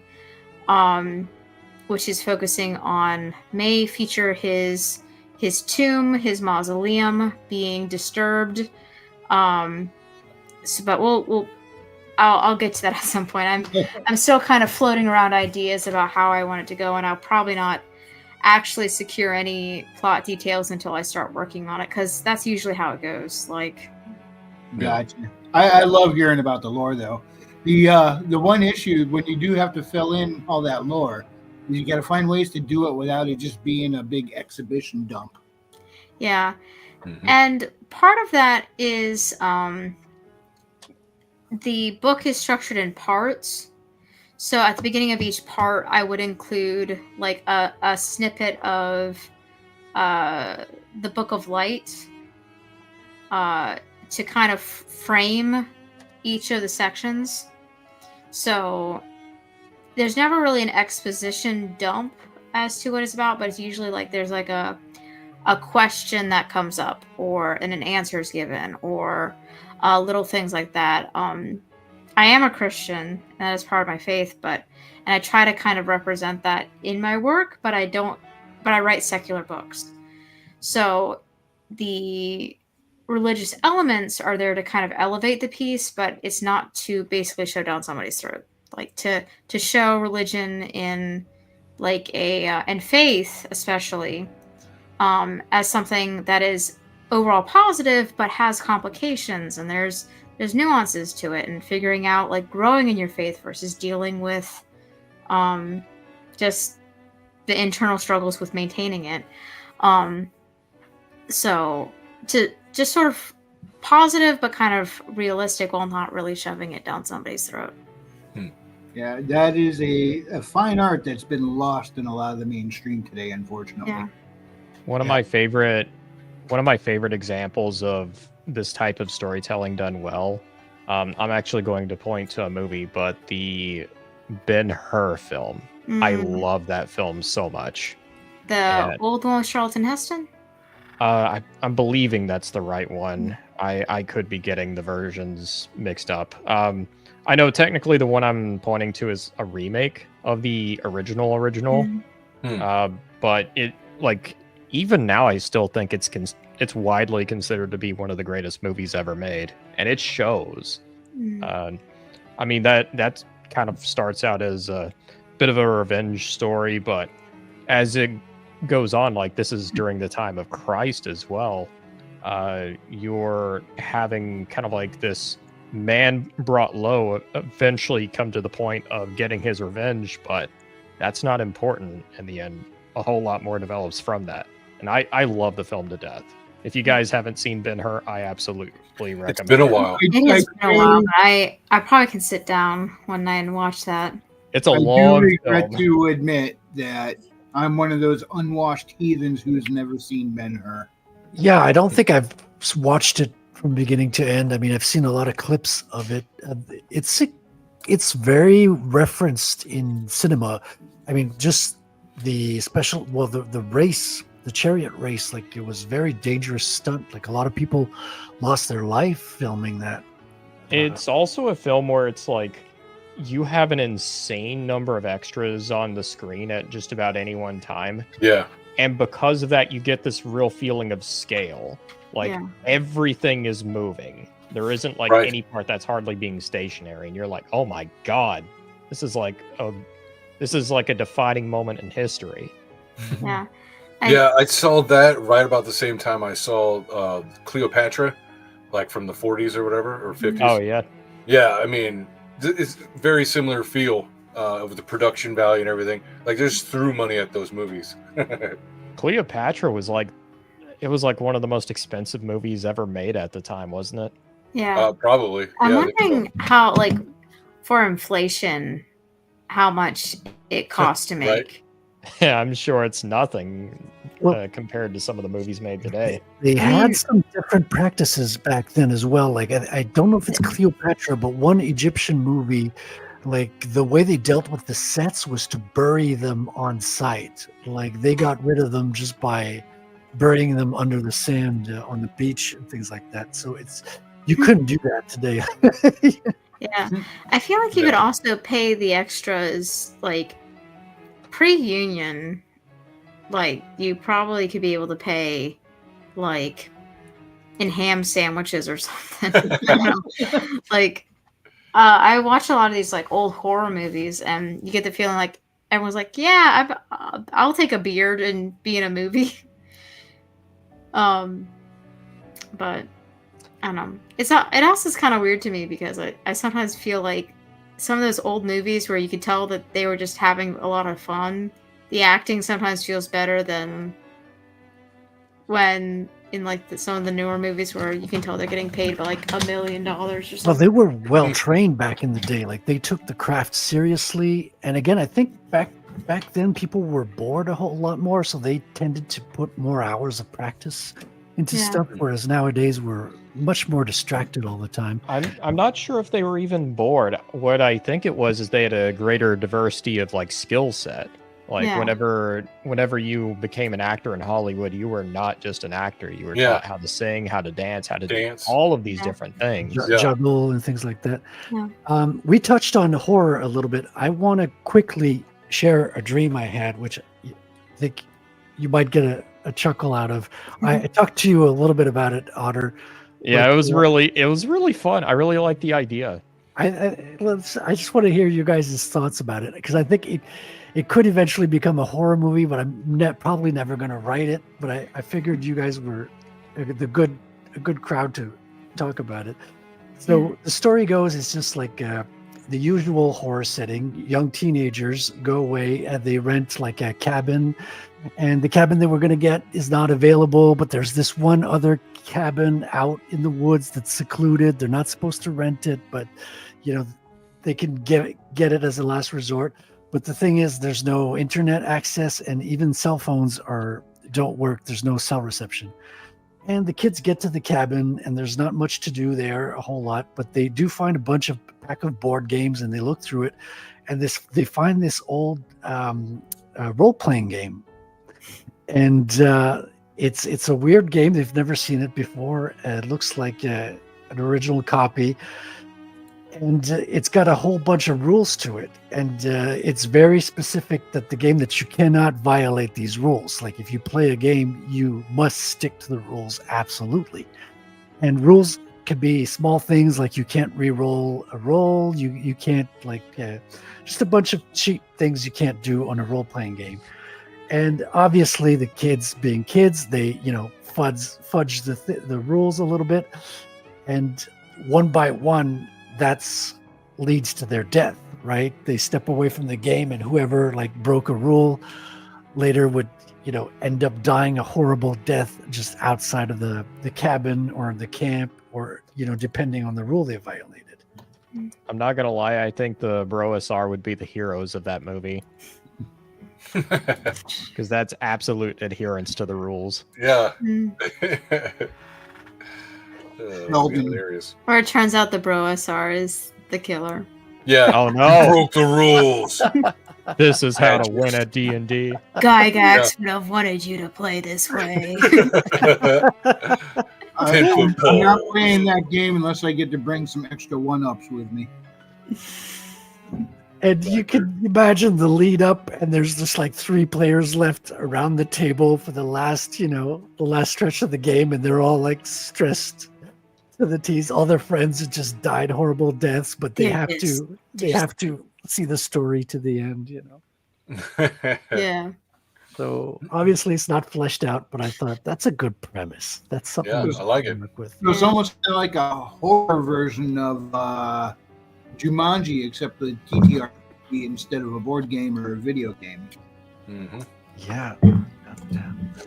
which is focusing on, may feature his tomb, his mausoleum being disturbed. But I'll get to that at some point. I'm still kind of floating around ideas about how I want it to go, and I'll probably not actually secure any plot details until I start working on it, because that's usually how it goes. Like, gotcha. I love hearing about the lore, though. The one issue when you do have to fill in all that lore, is you got to find ways to do it without it just being a big exhibition dump. Yeah, and part of that is the book is structured in parts. So at the beginning of each part, I would include like a snippet of the Book of Light to kind of frame each of the sections. So there's never really an exposition dump as to what it's about, but it's usually like there's like a question that comes up, or an answer is given, or little things like that. I am a Christian, and that is part of my faith, and I try to kind of represent that in my work, but I write secular books. So the religious elements are there to kind of elevate the piece, but it's not to basically shove down somebody's throat. Like to show religion in like and faith especially as something that is overall positive, but has complications, and there's nuances to it, and figuring out like growing in your faith versus dealing with just the internal struggles with maintaining it. So to just sort of positive but kind of realistic while not really shoving it down somebody's throat. Yeah, that is a fine art that's been lost in a lot of the mainstream today, unfortunately. Yeah. One of my favorite examples of this type of storytelling done well. I'm actually going to point to a movie, but the Ben-Hur film. I love that film so much. The old one with Charlton Heston? I'm believing that's the right one. I could be getting the versions mixed up. I know technically the one I'm pointing to is a remake of the original, but it like even now I still think it's widely considered to be one of the greatest movies ever made, and it shows. I mean that kind of starts out as a bit of a revenge story, but as it goes on, like this is during the time of Christ as well. You're having kind of like this man brought low eventually come to the point of getting his revenge, but that's not important in the end. A whole lot more develops from that, and I love the film to death. If you guys haven't seen Ben-Hur, I absolutely recommend it. It's been a while. It has been a while, but I probably can sit down one night and watch that. It's a I long do regret film. to admit that I'm one of those unwashed heathens who's never seen Ben-Hur. Yeah, I don't think I've watched it from beginning to end. I mean, I've seen a lot of clips of it. It's very referenced in cinema. I mean, just the special, well, the race, the chariot race, like it was very dangerous stunt. Like a lot of people lost their life filming that. It's also a film where it's like you have an insane number of extras on the screen at just about any one time. Yeah. And because of that, you get this real feeling of scale. Like everything is moving. There isn't like any part that's hardly being stationary, and you're like, "Oh my god, this is like a defining moment in history." Yeah. I saw that right about the same time I saw Cleopatra, like from the 40s or whatever, or 50s. Oh yeah. Yeah, I mean, it's very similar feel of the production value and everything. Like, they just threw money at those movies. Cleopatra was like one of the most expensive movies ever made at the time, wasn't it? Yeah. Probably. I'm wondering how, like, for inflation, how much it costs to make. Right. Yeah, I'm sure it's nothing compared to some of the movies made today. They had some different practices back then as well. Like I don't know if it's Cleopatra, but one Egyptian movie, like the way they dealt with the sets was to bury them on site. Like they got rid of them just by burying them under the sand on the beach and things like that. So you couldn't do that today. Yeah, I feel like you could also pay the extras, like pre-union. Like you probably could be able to pay, like, in ham sandwiches or something. I don't know. Like, I watch a lot of these like old horror movies, and you get the feeling like everyone's like, "Yeah, I'll take a beard and be in a movie." But I don't know. It also is kind of weird to me because I sometimes feel like some of those old movies where you could tell that they were just having a lot of fun, the acting sometimes feels better than when in like some of the newer movies where you can tell they're getting paid by like $1 million or something. Well, they were well trained back in the day. Like they took the craft seriously. And again, I think back then people were bored a whole lot more, so they tended to put more hours of practice into stuff, whereas nowadays we're much more distracted all the time. I'm not sure if they were even bored. What I think it was is they had a greater diversity of like skill set. Like whenever you became an actor in Hollywood, you were not just an actor. You were taught how to sing, how to dance, how to do all of these different things. Juggle and things like that. Yeah. We touched on horror a little bit. I want to quickly share a dream I had, which I think you might get a chuckle out of. I talked to you a little bit about it, Otter. Yeah, it was really fun. I really like the idea. I just want to hear you guys' thoughts about it, because I think it could eventually become a horror movie, but I'm probably never going to write it. But I figured you guys were a good crowd to talk about it. So the story goes, it's just like the usual horror setting. Young teenagers go away and they rent like a cabin, and the cabin they were going to get is not available, but there's this one other cabin out in the woods that's secluded. They're not supposed to rent it, but they can get it as a last resort. But the thing is, there's no internet access, and even cell phones don't work. There's no cell reception. And the kids get to the cabin, and there's not much to do there, a whole lot, but they do find a pack of board games, and they look through it, and they find this old role-playing game. And it's a weird game. They've never seen it before. It looks like an original copy. And it's got a whole bunch of rules to it. And it's very specific that you cannot violate these rules. Like if you play a game, you must stick to the rules absolutely. And rules can be small things like you can't re-roll a roll. You can't just a bunch of cheap things you can't do on a role-playing game. And obviously the kids being kids, they, fudge the rules a little bit. And one by one, that's leads to their death, right? They step away from the game, and whoever broke a rule later would, end up dying a horrible death just outside of the cabin or the camp, or, depending on the rule they violated. I'm not gonna lie, I think the Broasar would be the heroes of that movie. Because that's absolute adherence to the rules. Yeah. Sheldon. Hilarious. Or it turns out the Broasar is the killer. Yeah. Oh no! Broke the rules. This is how to win at D&D. Gygax would have wanted you to play this way. I'm not playing that game unless I get to bring some extra one-ups with me. And you can imagine the lead up, and there's just 3 players left around the table for the last stretch of the game, and they're all stressed to the teeth. All their friends have just died horrible deaths, but they have to see the story to the end, Yeah. So obviously it's not fleshed out, but I thought that's a good premise. That's something I like it. work with. It was almost like a horror version of Jumanji, except the TTRPG instead of a board game or a video game. Mm-hmm. Yeah.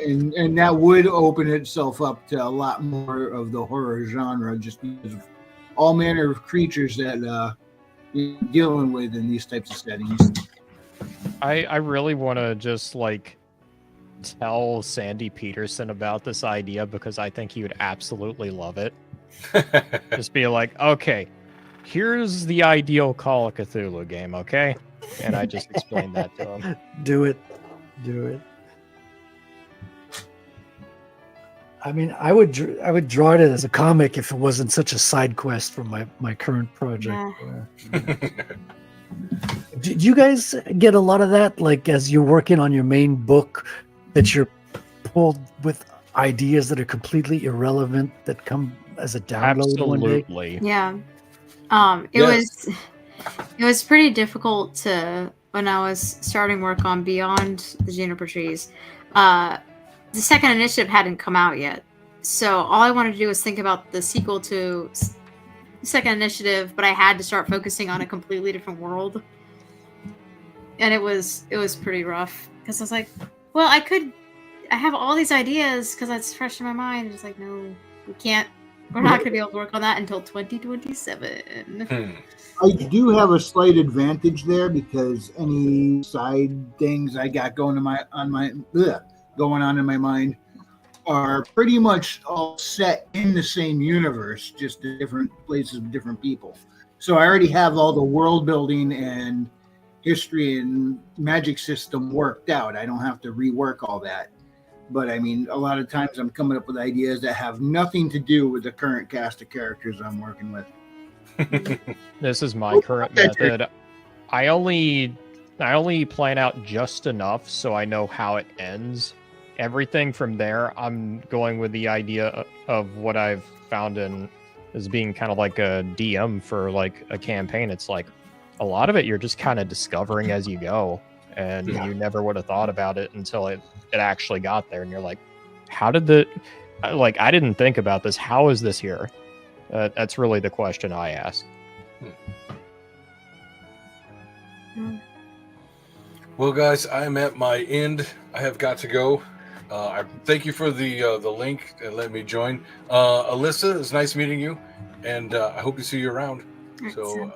And that would open itself up to a lot more of the horror genre, just because of all manner of creatures that we're dealing with in these types of settings. I really want to just tell Sandy Peterson about this idea, because I think he would absolutely love it. Just be like, okay, here's the ideal Call of Cthulhu game, okay? And I just explained that to him. Do it. I mean, I would draw it as a comic if it wasn't such a side quest from my current project. Yeah. Do you guys get a lot of that, as you're working on your main book, that you're pulled with ideas that are completely irrelevant that come as a download one day? Absolutely. Yeah. Yes. It was pretty difficult when I was starting work on Beyond the Juniper Trees. The second initiative hadn't come out yet. So all I wanted to do was think about the sequel to second initiative, but I had to start focusing on a completely different world. And it was pretty rough, because I was like, well, I have all these ideas because that's fresh in my mind. It's like, no, we can't. We're not going to be able to work on that until 2027. I do have a slight advantage there, because any side things I got going on in my mind are pretty much all set in the same universe, just in different places with different people. So I already have all the world building and history and magic system worked out. I don't have to rework all that. But I mean, a lot of times I'm coming up with ideas that have nothing to do with the current cast of characters I'm working with. This is my current method. I only plan out just enough so I know how it ends. Everything from there, I'm going with the idea of what I've found in as being kind of like a DM for a campaign. It's a lot of it you're just kind of discovering as you go, and you never would have thought about it until it actually got there, and you're like, how did I didn't think about this. How is this here? That's really the question I ask. Well, guys, I'm at my end. I have got to go. I thank you for the link and let me join. Alyssa, it's nice meeting you, and I hope to see you around. So,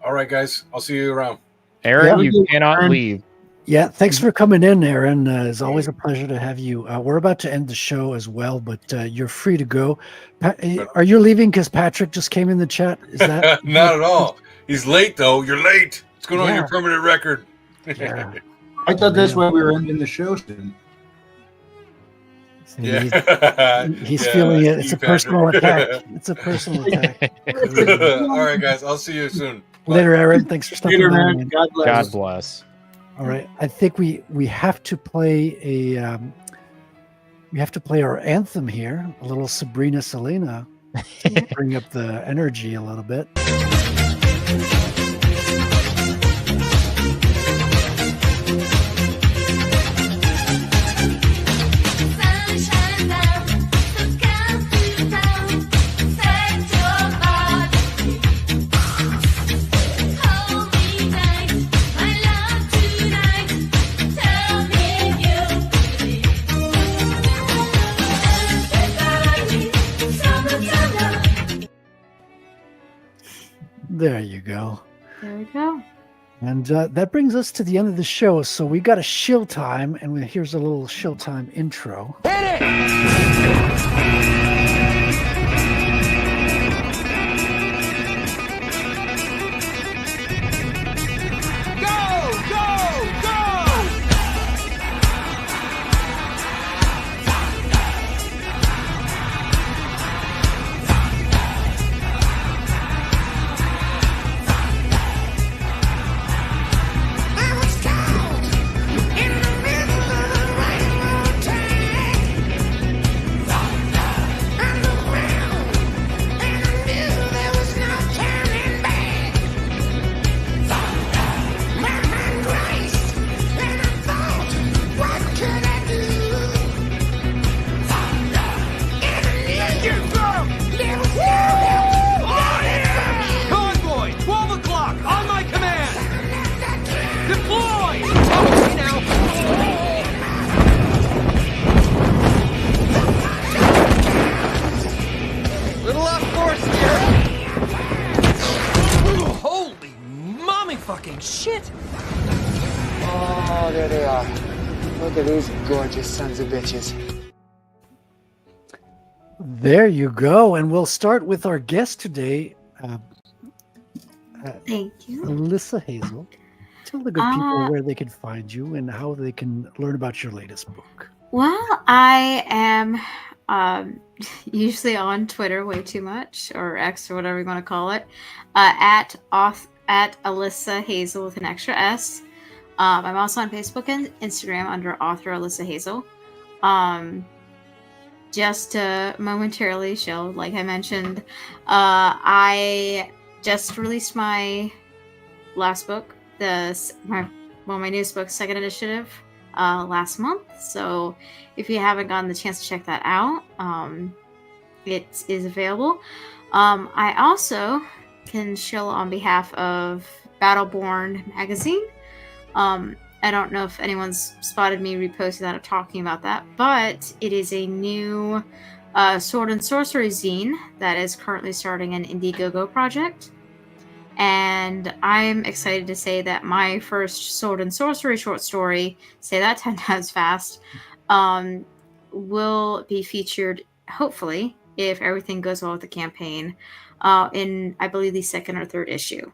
all right, guys, I'll see you around. Aaron, Yeah. you cannot leave. Yeah, thanks for coming in, Aaron. It's always a pleasure to have you. We're about to end the show as well, but you're free to go. Are you leaving because Patrick just came in the chat? Is that Not at all? He's late, though. You're late. What's going on Yeah. your permanent record? Yeah. I thought that's why we were ending the show soon. He's feeling it. It's a personal attack. It's a personal attack. All right, guys. I'll see you soon. Later, Aaron. Thanks for stopping Later, by. man. man. God bless. God bless. All right. I think we have to play our anthem here. A little Sabrina Selena. Bring up the energy a little bit. There you go. There we go. And that brings us to the end of the show. So we got a shill time, and here's a little shill time intro. Convoy, 12 o'clock, on my command! Deploy! Okay now. Little off course here. Ooh, holy mommy fucking shit! Oh, there they are. Look at these gorgeous sons of bitches. There you go. And we'll start with our guest today, Thank you. Alyssa Hael. Tell the good people where they can find you and how they can learn about your latest book. Well, I am usually on Twitter way too much, or X, or whatever you want to call it, at Alyssa Hael with an extra S. I'm also on Facebook and Instagram under author Alyssa Hael. Just to momentarily show, like I mentioned, I just released my last book, my newest book, Second Initiative, last month. So if you haven't gotten the chance to check that out, it is available. I also can shill on behalf of Battleborn magazine. I don't know if anyone's spotted me reposting that or talking about that, but it is a new sword and sorcery zine that is currently starting an Indiegogo project. And I'm excited to say that my first sword and sorcery short story, say that 10 times fast, will be featured, hopefully, if everything goes well with the campaign, in, I believe, the second or third issue.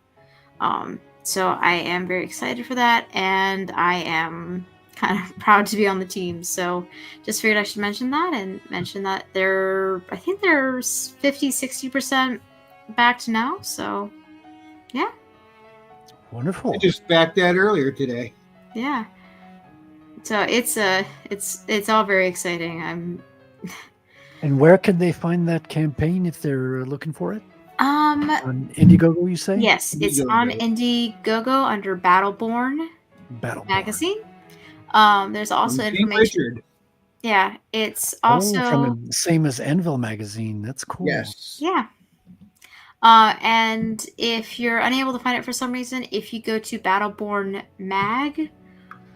So I am very excited for that, and I am kind of proud to be on the team. So just figured I should mention that, and mention that I think there's 50-60% backed now. So yeah. Wonderful. I just backed that earlier today. Yeah. So it's all very exciting. And where can they find that campaign if they're looking for it? On Indiegogo, you say? Yes, it's on Indiegogo under Battleborn magazine. There's also information. Richard. Yeah, it's also from the same as Envil magazine. That's cool. Yes. yeah. And if you're unable to find it for some reason, if you go to Battleborn Mag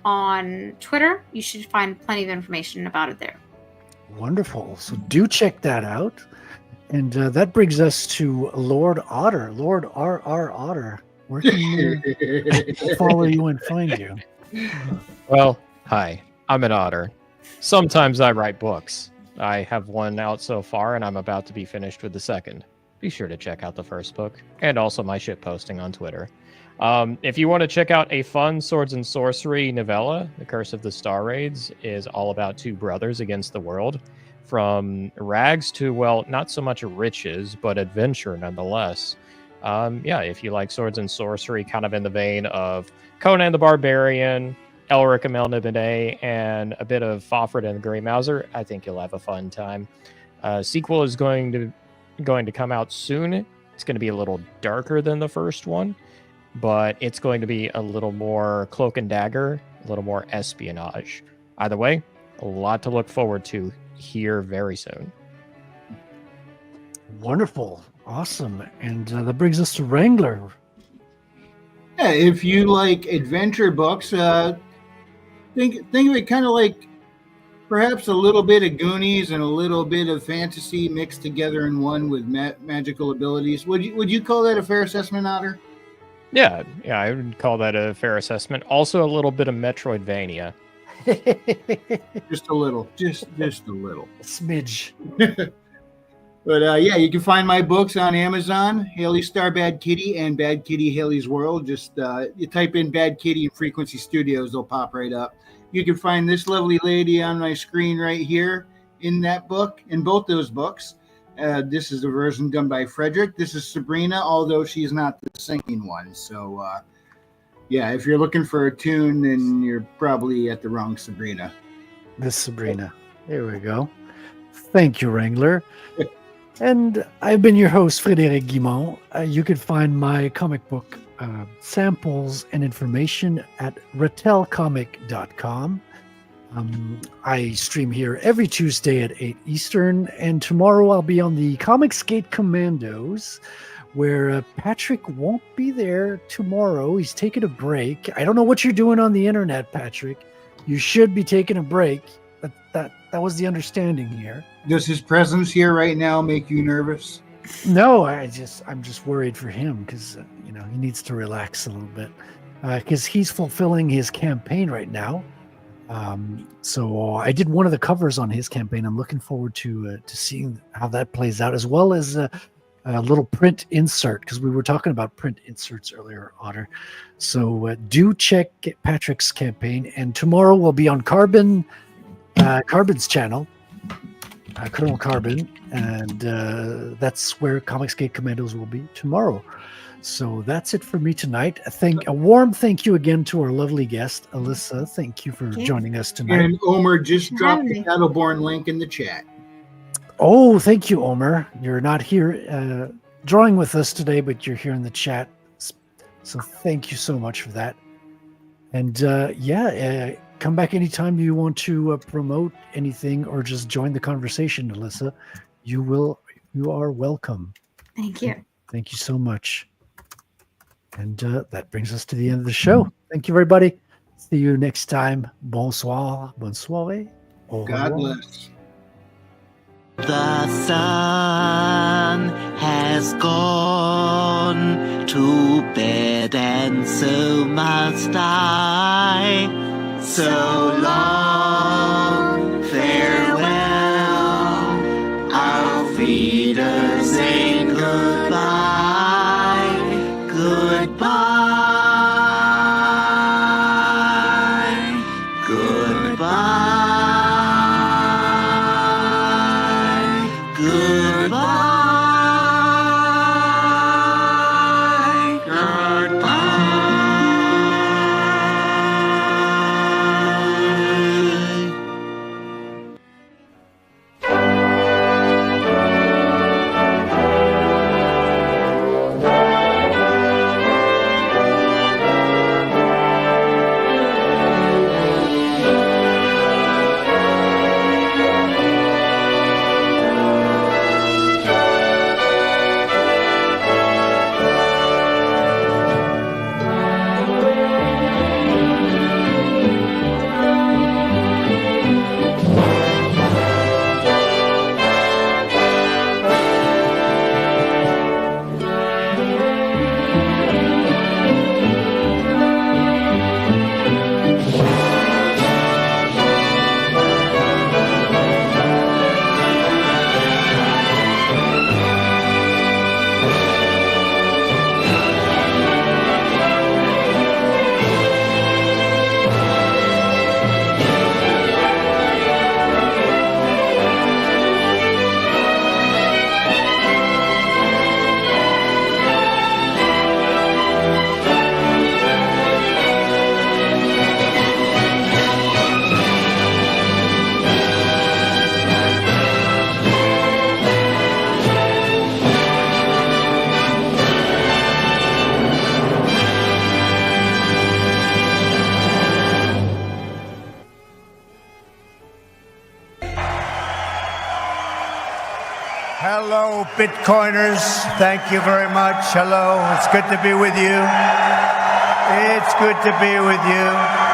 on Twitter, you should find plenty of information about it there. Wonderful. So do check that out. And that brings us to Lord Otter. Lord R.R. Otter. Where can we follow you and find you? Well, hi, I'm an otter. Sometimes I write books. I have one out so far, and I'm about to be finished with the second. Be sure to check out the first book, and also my shit posting on Twitter. If you want to check out a fun swords and sorcery novella, The Curse of the Star Raids is all about two brothers against the world. From rags to, well, not so much riches, but adventure nonetheless. If you like swords and sorcery, kind of in the vein of Conan the Barbarian, Elric and Melniboné, and a bit of Fafhrd and the Grey Mouser, I think you'll have a fun time. Sequel is going to come out soon. It's going to be a little darker than the first one, but it's going to be a little more cloak and dagger, a little more espionage. Either way, a lot to look forward to here very soon. Wonderful. Awesome. And that brings us to Wrangler. Yeah, if you like adventure books, think of it kind of like perhaps a little bit of Goonies and a little bit of fantasy mixed together in one with magical abilities. Would you call that a fair assessment, Otter? Yeah, I would call that a fair assessment. Also, a little bit of Metroidvania. Just a little. Just a little. A smidge. But you can find my books on Amazon, Haley Star Bad Kitty and Bad Kitty Haley's World. Just you type in Bad Kitty and Frequency Studios, they'll pop right up. You can find this lovely lady on my screen right here in that book, in both those books. This is a version done by Frederic. This is Sabrina, although she's not the singing one. So, if you're looking for a tune, then you're probably at the wrong Sabrina. This Sabrina. There we go. Thank you, Wrangler. And I've been your host, Frederic Guimont. You can find my comic book samples and information at ratelcomic.com. I stream here every Tuesday at 8 Eastern, and tomorrow I'll be on the Comicsgate Commandos, where Patrick won't be there tomorrow. He's taking a break. I don't know what you're doing on the internet, Patrick. You should be taking a break. That was the understanding here. Does his presence here right now make you nervous? No, I'm just worried for him because he needs to relax a little bit because he's fulfilling his campaign right now. So I did one of the covers on his campaign. I'm looking forward to seeing how that plays out, as well as a little print insert, because we were talking about print inserts earlier, Otter. So do check Patrick's campaign, and tomorrow we'll be on Carbon's channel, Colonel Carbon, and that's where Comicsgate Commandos will be tomorrow. So that's it for me tonight. A warm thank you again to our lovely guest, Alyssa. Thank you for joining us tonight. And Omer just dropped the Battleborn link in the chat. Oh, thank you, Omer. You're not here drawing with us today, but you're here in the chat. So thank you so much for that. And come back anytime you want to promote anything or just join the conversation, Alyssa. You are welcome. Thank you. Thank you so much. And that brings us to the end of the show. Thank you, everybody. See you next time. Bonsoir. Bonne soirée. Au God revoir. bless. The sun has gone to bed, and so must I. So long, farewell, auf Wiedersehen, goodbye, goodbye, goodbye, goodbye, goodbye. Hello, Bitcoiners. Thank you very much. Hello. It's good to be with you. It's good to be with you.